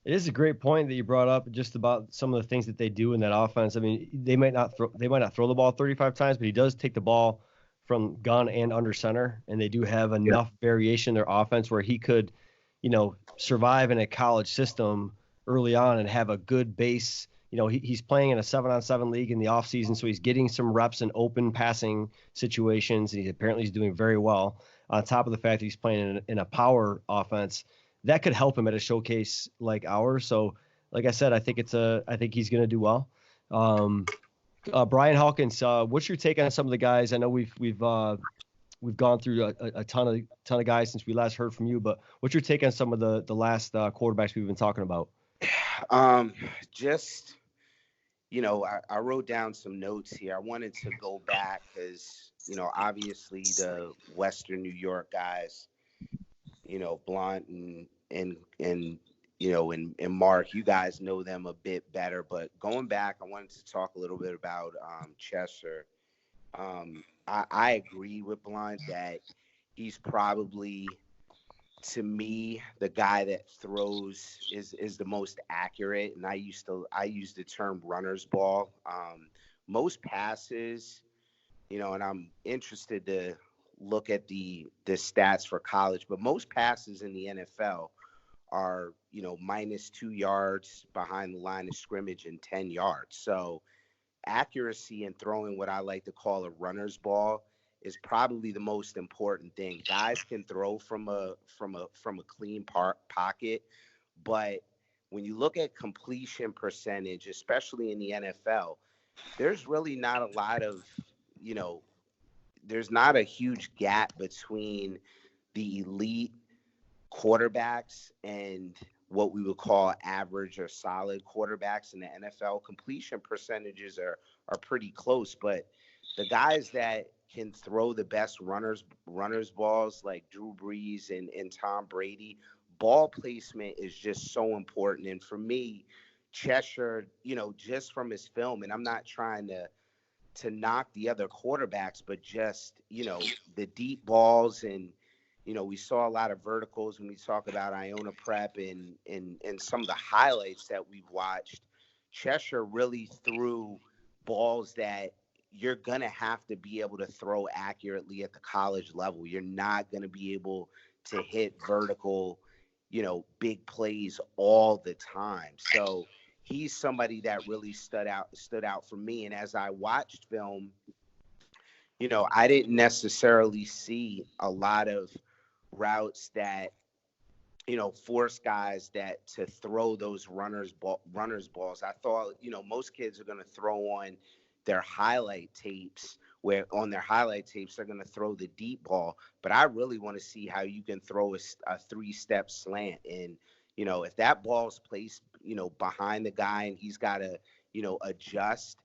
It is a great point that you brought up just about some of the things that they do in that offense. I mean, they might not throw the ball 35 times, but he does take the ball from gun and under center, and they do have enough variation in their offense where he could, survive in a college system early on and have a good base. He's playing in a 7-on-7 league in the offseason, so he's getting some reps in open passing situations. And he's doing very well. On top of the fact that he's playing in a power offense, that could help him at a showcase like ours. So, like I said, I think he's going to do well. Brian Hawkins, what's your take on some of the guys? I know we've gone through a ton of guys since we last heard from you, but what's your take on some of the last quarterbacks we've been talking about? Just, I wrote down some notes here. I wanted to go back because, obviously the Western New York guys, Blount and Mark, you guys know them a bit better. But going back, I wanted to talk a little bit about Chester. I agree with Blount that he's probably, to me, the guy that throws is the most accurate. And I use the term runner's ball. Most passes, and I'm interested to look at the stats for college, but most passes in the NFL are, -2 yards behind the line of scrimmage and 10 yards. So accuracy in throwing what I like to call a runner's ball is probably the most important thing. Guys can throw from a clean pocket, but when you look at completion percentage, especially in the NFL, there's really not a lot of, you know, there's not a huge gap between the elite quarterbacks and what we would call average or solid quarterbacks in the NFL. Completion percentages are pretty close, but the guys that can throw the best runners balls like Drew Brees and Tom Brady, ball placement is just so important. And for me, Cheshire, just from his film, and I'm not trying to knock the other quarterbacks, but just, the deep balls. And, we saw a lot of verticals when we talk about Iona Prep and some of the highlights that we've watched. Cheshire really threw balls that you're going to have to be able to throw accurately at the college level. You're not going to be able to hit vertical, big plays all the time. So he's somebody that really stood out for me. And as I watched film, I didn't necessarily see a lot of routes that, force guys that to throw those runners balls. I thought, most kids are going to throw on their highlight tapes, where on their highlight tapes they're going to throw the deep ball. But I really want to see how you can throw a three-step slant. And, if that ball's placed, behind the guy and he's got to, adjust,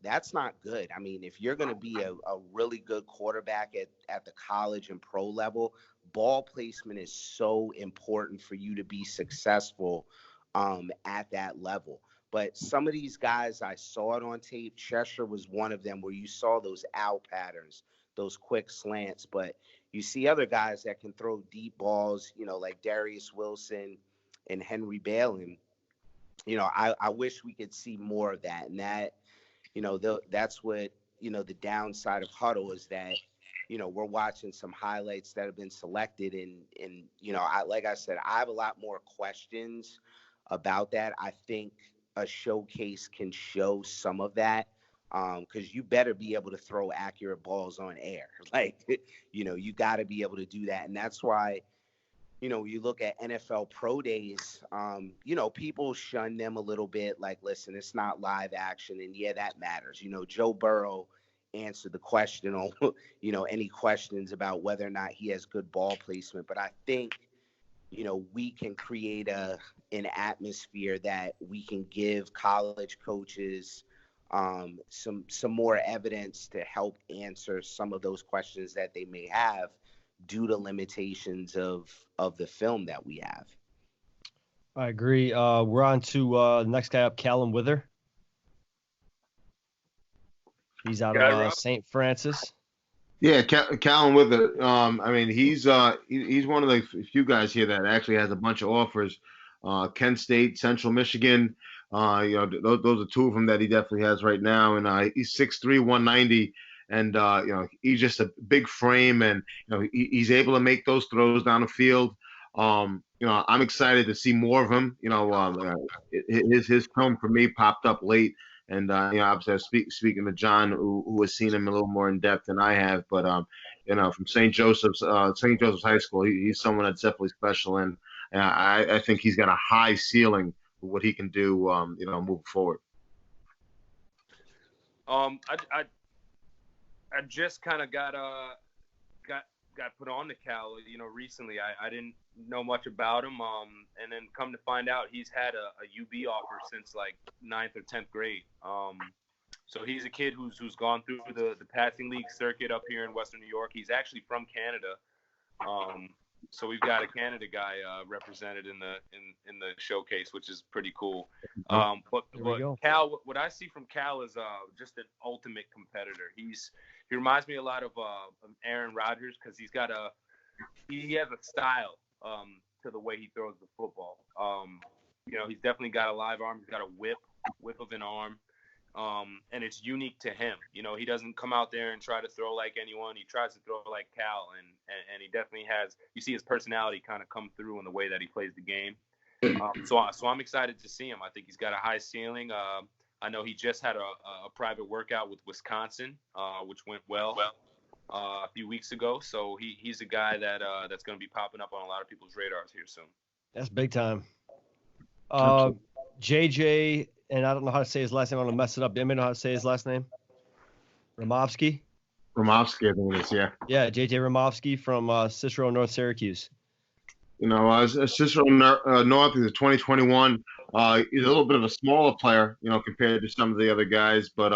that's not good. I mean, if you're going to be a really good quarterback at the college and pro level, ball placement is so important for you to be successful at that level. But some of these guys, I saw it on tape. Cheshire was one of them where you saw those out patterns, those quick slants. But you see other guys that can throw deep balls, like Darius Wilson and Henry Balin. I wish we could see more of that. And that, that's what, the downside of Huddle is that, we're watching some highlights that have been selected. And like I said, I have a lot more questions about that. I think a showcase can show some of that, because you better be able to throw accurate balls on air. Like, you got to be able to do that. And that's why, you look at NFL pro days, people shun them a little bit. Like, listen, it's not live action. And yeah, that matters. Joe Burrow answered the question on, any questions about whether or not he has good ball placement. But I think, we can create an atmosphere that we can give college coaches some more evidence to help answer some of those questions that they may have due to limitations of the film that we have. I agree. We're on to the next guy up, Callum Wither. He's out of St. Francis. Yeah, Callan Wither. I mean, he's one of the few guys here that actually has a bunch of offers. Kent State, Central Michigan. Those are two of them that he definitely has right now. And he's 6'3", 190. And, he's just a big frame, and, he's able to make those throws down the field. I'm excited to see more of him. His film for me popped up late. And, obviously, I was speaking to John, who has seen him a little more in depth than I have. But, from St. Joseph's High School, he's someone that's definitely special. And I think he's got a high ceiling for what he can do, moving forward. I just kind of got got put on to Cal, recently. I didn't know much about him, and then come to find out he's had a UB offer since like 9th or 10th grade. So he's a kid who's gone through the passing league circuit up here in Western New York. He's actually from Canada. So we've got a Canada guy represented in the showcase, which is pretty cool. But Cal, what I see from Cal is just an ultimate competitor. He reminds me a lot of Aaron Rodgers because he has a style to the way he throws the football. He's definitely got a live arm. He's got a whip of an arm. And it's unique to him. He doesn't come out there and try to throw like anyone. He tries to throw like Cal, and he definitely has. You see his personality kind of come through in the way that he plays the game. So I'm excited to see him. I think he's got a high ceiling. I know he just had a private workout with Wisconsin, which went well a few weeks ago. So he's a guy that's going to be popping up on a lot of people's radars here soon. That's big time. JJ. And I don't know how to say his last name. I'm going to mess it up. Anybody know how to say his last name? Ramovsky? Ramovsky, I think it is, yeah. Yeah, J.J. Ramovsky from Cicero, North Syracuse. Cicero North is a 2021. He's a little bit of a smaller player, compared to some of the other guys. But,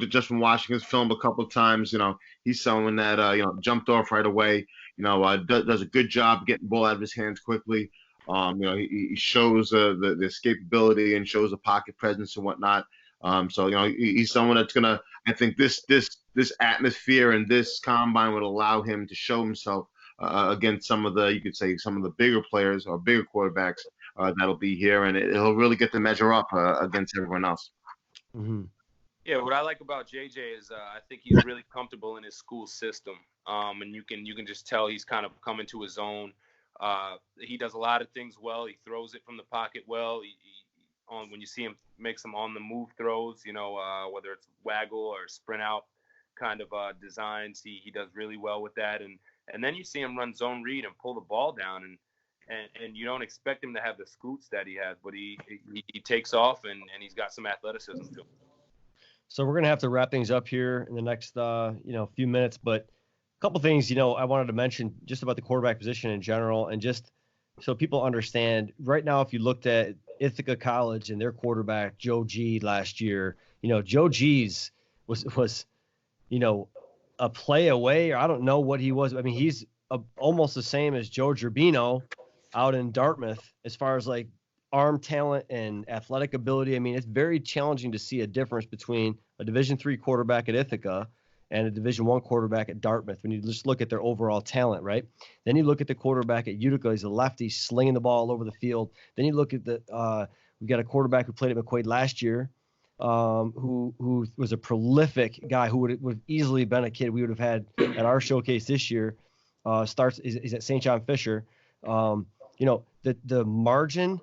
just from watching his film a couple of times, he's someone that, jumped off right away. Does a good job getting the ball out of his hands quickly. He shows the escapability and shows the pocket presence and whatnot. He's someone that's gonna. I think this atmosphere and this combine would allow him to show himself against some of the bigger players or bigger quarterbacks that'll be here, and he'll really get to measure up against everyone else. Mm-hmm. Yeah, what I like about JJ is I think he's really comfortable in his school system, and you can just tell he's kind of coming to his own. He does a lot of things well. He throws it from the pocket well. When you see him make some on the move throws, whether it's waggle or sprint out kind of designs, he does really well with that. And then you see him run zone read and pull the ball down, and you don't expect him to have the scoots that he has, but he takes off and he's got some athleticism too. So we're gonna have to wrap things up here in the next few minutes, but couple things, I wanted to mention just about the quarterback position in general, and just so people understand. Right now, if you looked at Ithaca College and their quarterback Joe G last year, Joe G's was a play away, or I don't know what he was. I mean, he's almost the same as Joe Gerbino out in Dartmouth as far as like arm talent and athletic ability. I mean, it's very challenging to see a difference between a Division III quarterback at Ithaca and a Division I quarterback at Dartmouth when you just look at their overall talent, right? Then you look at the quarterback at Utica. He's a lefty slinging the ball all over the field. Then you look at we got a quarterback who played at McQuaid last year, who was a prolific guy who would have easily been a kid we would have had at our showcase this year. Is at St. John Fisher. The margin,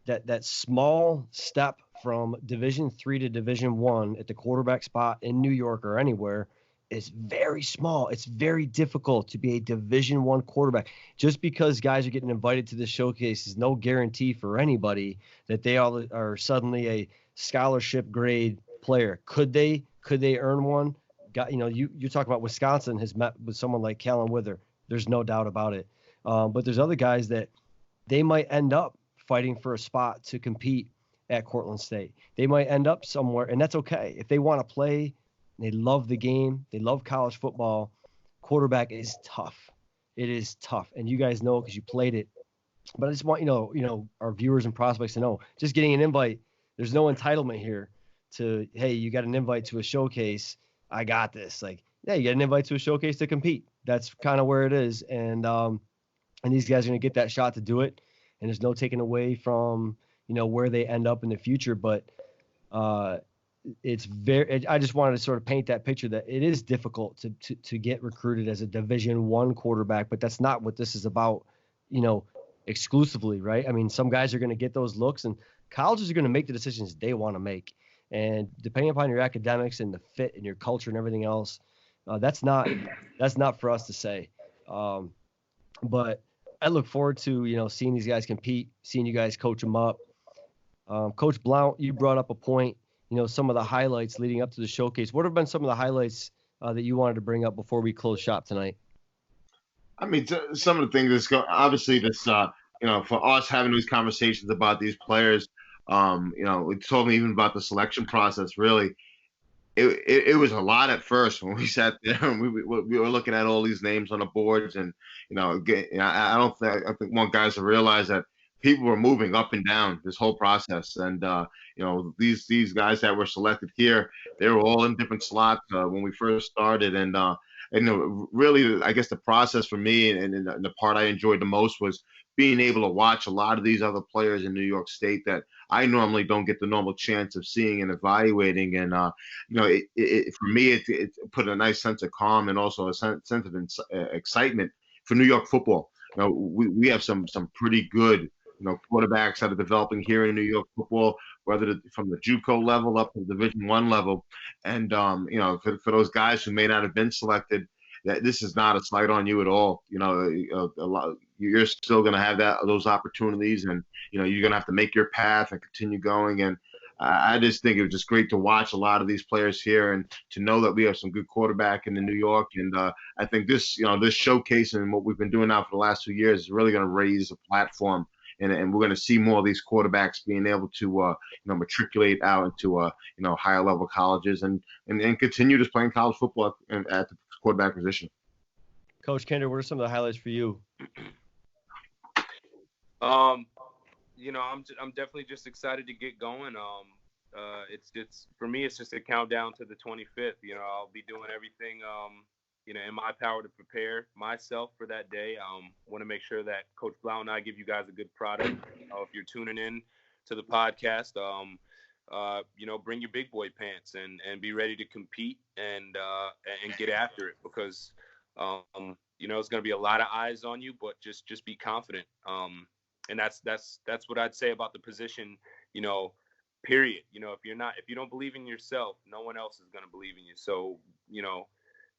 that small step from Division III to Division I at the quarterback spot in New York or anywhere is very small. It's very difficult to be a Division I quarterback. Just because guys are getting invited to this showcase is no guarantee for anybody that they all are suddenly a scholarship grade player. Could they earn one? You talk about Wisconsin has met with someone like Kellen Wither. There's no doubt about it. But there's other guys that they might end up fighting for a spot to compete at Cortland State. They might end up somewhere, and that's okay. If they want to play, they love the game, they love college football, quarterback is tough. It is tough, and you guys know because you played it. But I just want our viewers and prospects to know, just getting an invite, there's no entitlement here to, hey, you got an invite to a showcase, I got this. Like, yeah, you get an invite to a showcase to compete. That's kind of where it is, and these guys are going to get that shot to do it, and there's no taking away from where they end up in the future. But it's I just wanted to sort of paint that picture that it is difficult to get recruited as a Division I quarterback, but that's not what this is about, exclusively, right? I mean, some guys are going to get those looks, and colleges are going to make the decisions they want to make. And depending upon your academics and the fit and your culture and everything else, that's not for us to say. But I look forward to, seeing these guys compete, seeing you guys coach them up. Coach Blount, you brought up a point, some of the highlights leading up to the showcase. What have been some of the highlights that you wanted to bring up before we close shop tonight? I mean, some of the things that's obviously this, for us having these conversations about these players, we told me even about the selection process. Really, it was a lot at first when we sat there and we were looking at all these names on the boards, and I don't think I think one guys to realize that people were moving up and down this whole process, and these guys that were selected here, they were all in different slots when we first started, and really, I guess the process for me and the part I enjoyed the most was being able to watch a lot of these other players in New York State that I normally don't get the normal chance of seeing and evaluating, and for me, it put a nice sense of calm and also a sense of excitement for New York football. We have some pretty good quarterbacks that are developing here in New York football, whether from the JUCO level up to the Division I level, and for those guys who may not have been selected, that this is not a slight on you at all. You're still going to have those opportunities, and you're going to have to make your path and continue going. And I just think it was just great to watch a lot of these players here and to know that we have some good quarterback in New York. And I think this showcase and what we've been doing now for the last 2 years is really going to raise a platform. And we're going to see more of these quarterbacks being able to, matriculate out into, higher level colleges and continue just playing college football at the quarterback position. Coach Kinder, what are some of the highlights for you? I'm definitely just excited to get going. It's for me, it's just a countdown to the 25th. I'll be doing everything, in my power to prepare myself for that day. Want to make sure that Coach Blount and I give you guys a good product. If you're tuning in to the podcast, bring your big boy pants and be ready to compete and get after it, because it's going to be a lot of eyes on you, but just be confident. And that's what I'd say about the position, period. If you don't believe in yourself, no one else is going to believe in you. So,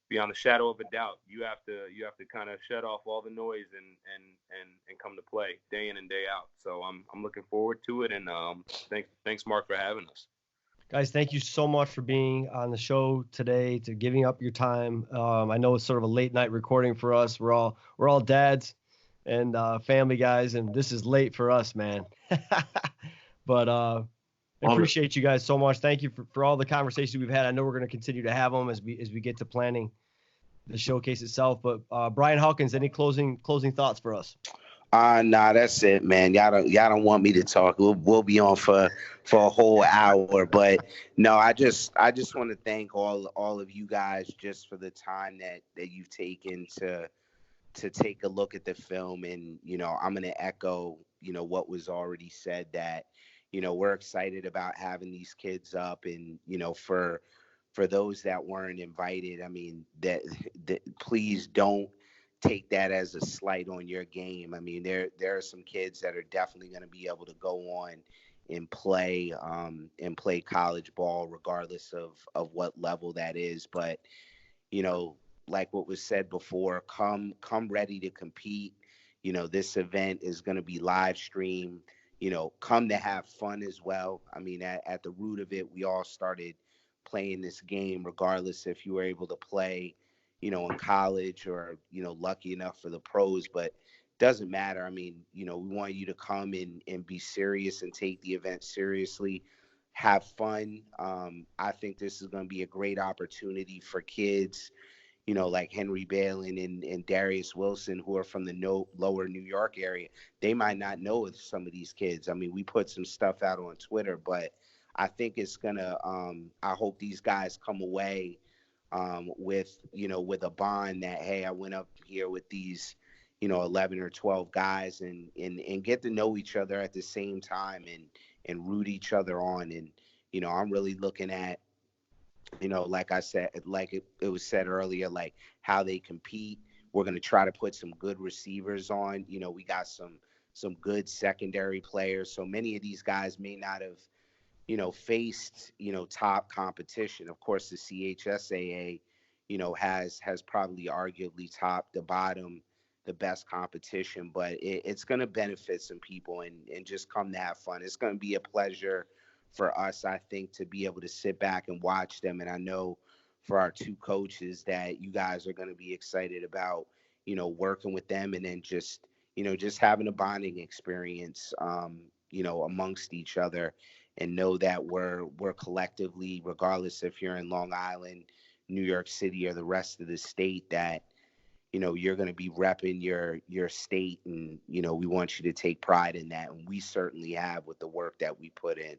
beyond the shadow of a doubt, you have to kind of shut off all the noise and come to play day in and day out. So I'm looking forward to it. And thanks Mark for having us. Guys, thank you so much for being on the show today, to giving up your time. I know it's sort of a late night recording for us. We're all dads and family guys, and this is late for us, man. But I appreciate you guys so much. Thank you for all the conversations we've had. I know we're going to continue to have them as we get to planning the showcase itself. But Brian Hawkins, any closing thoughts for us? Nah, that's it, man. Y'all don't want me to talk. We'll be on for a whole hour. But no, I just want to thank all of you guys just for the time that you've taken to take a look at the film. And I'm gonna echo what was already said, that we're excited about having these kids up, and for those that weren't invited, I mean, that please don't take that as a slight on your game. I mean, there are some kids that are definitely going to be able to go on and play college ball, regardless of what level that is. But like what was said before, come ready to compete. This event is going to be live streamed. Come to have fun as well. I mean, at the root of it, we all started playing this game, regardless if you were able to play, in college or, lucky enough for the pros, but doesn't matter. I mean, we want you to come and be serious and take the event seriously, have fun. I think this is going to be a great opportunity for kids, like Henry Balin and Darius Wilson, who are from the lower New York area. They might not know of some of these kids. I mean, we put some stuff out on Twitter, but I think it's gonna. I hope these guys come away with a bond that, hey, I went up here with these 11 or 12 guys and get to know each other at the same time and root each other on. And I'm really looking at, like I said, like it was said earlier, like how they compete. We're going to try to put some good receivers on. We got some good secondary players. So many of these guys may not have faced top competition. Of course, the CHSAA has probably arguably top to bottom the best competition, but it's going to benefit some people and just come to have fun. It's going to be a pleasure for us, I think, to be able to sit back and watch them. And I know for our two coaches that you guys are going to be excited about working with them, and then just having a bonding experience, amongst each other, and know that we're collectively, regardless if you're in Long Island, New York City, or the rest of the state, that you're going to be repping your state, and we want you to take pride in that, and we certainly have with the work that we put in.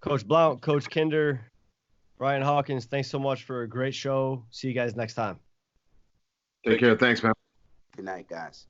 Coach Blount, Coach Kinder, Ryan Hawkins, thanks so much for a great show. See you guys next time. Take care. Thanks, man. Good night, guys.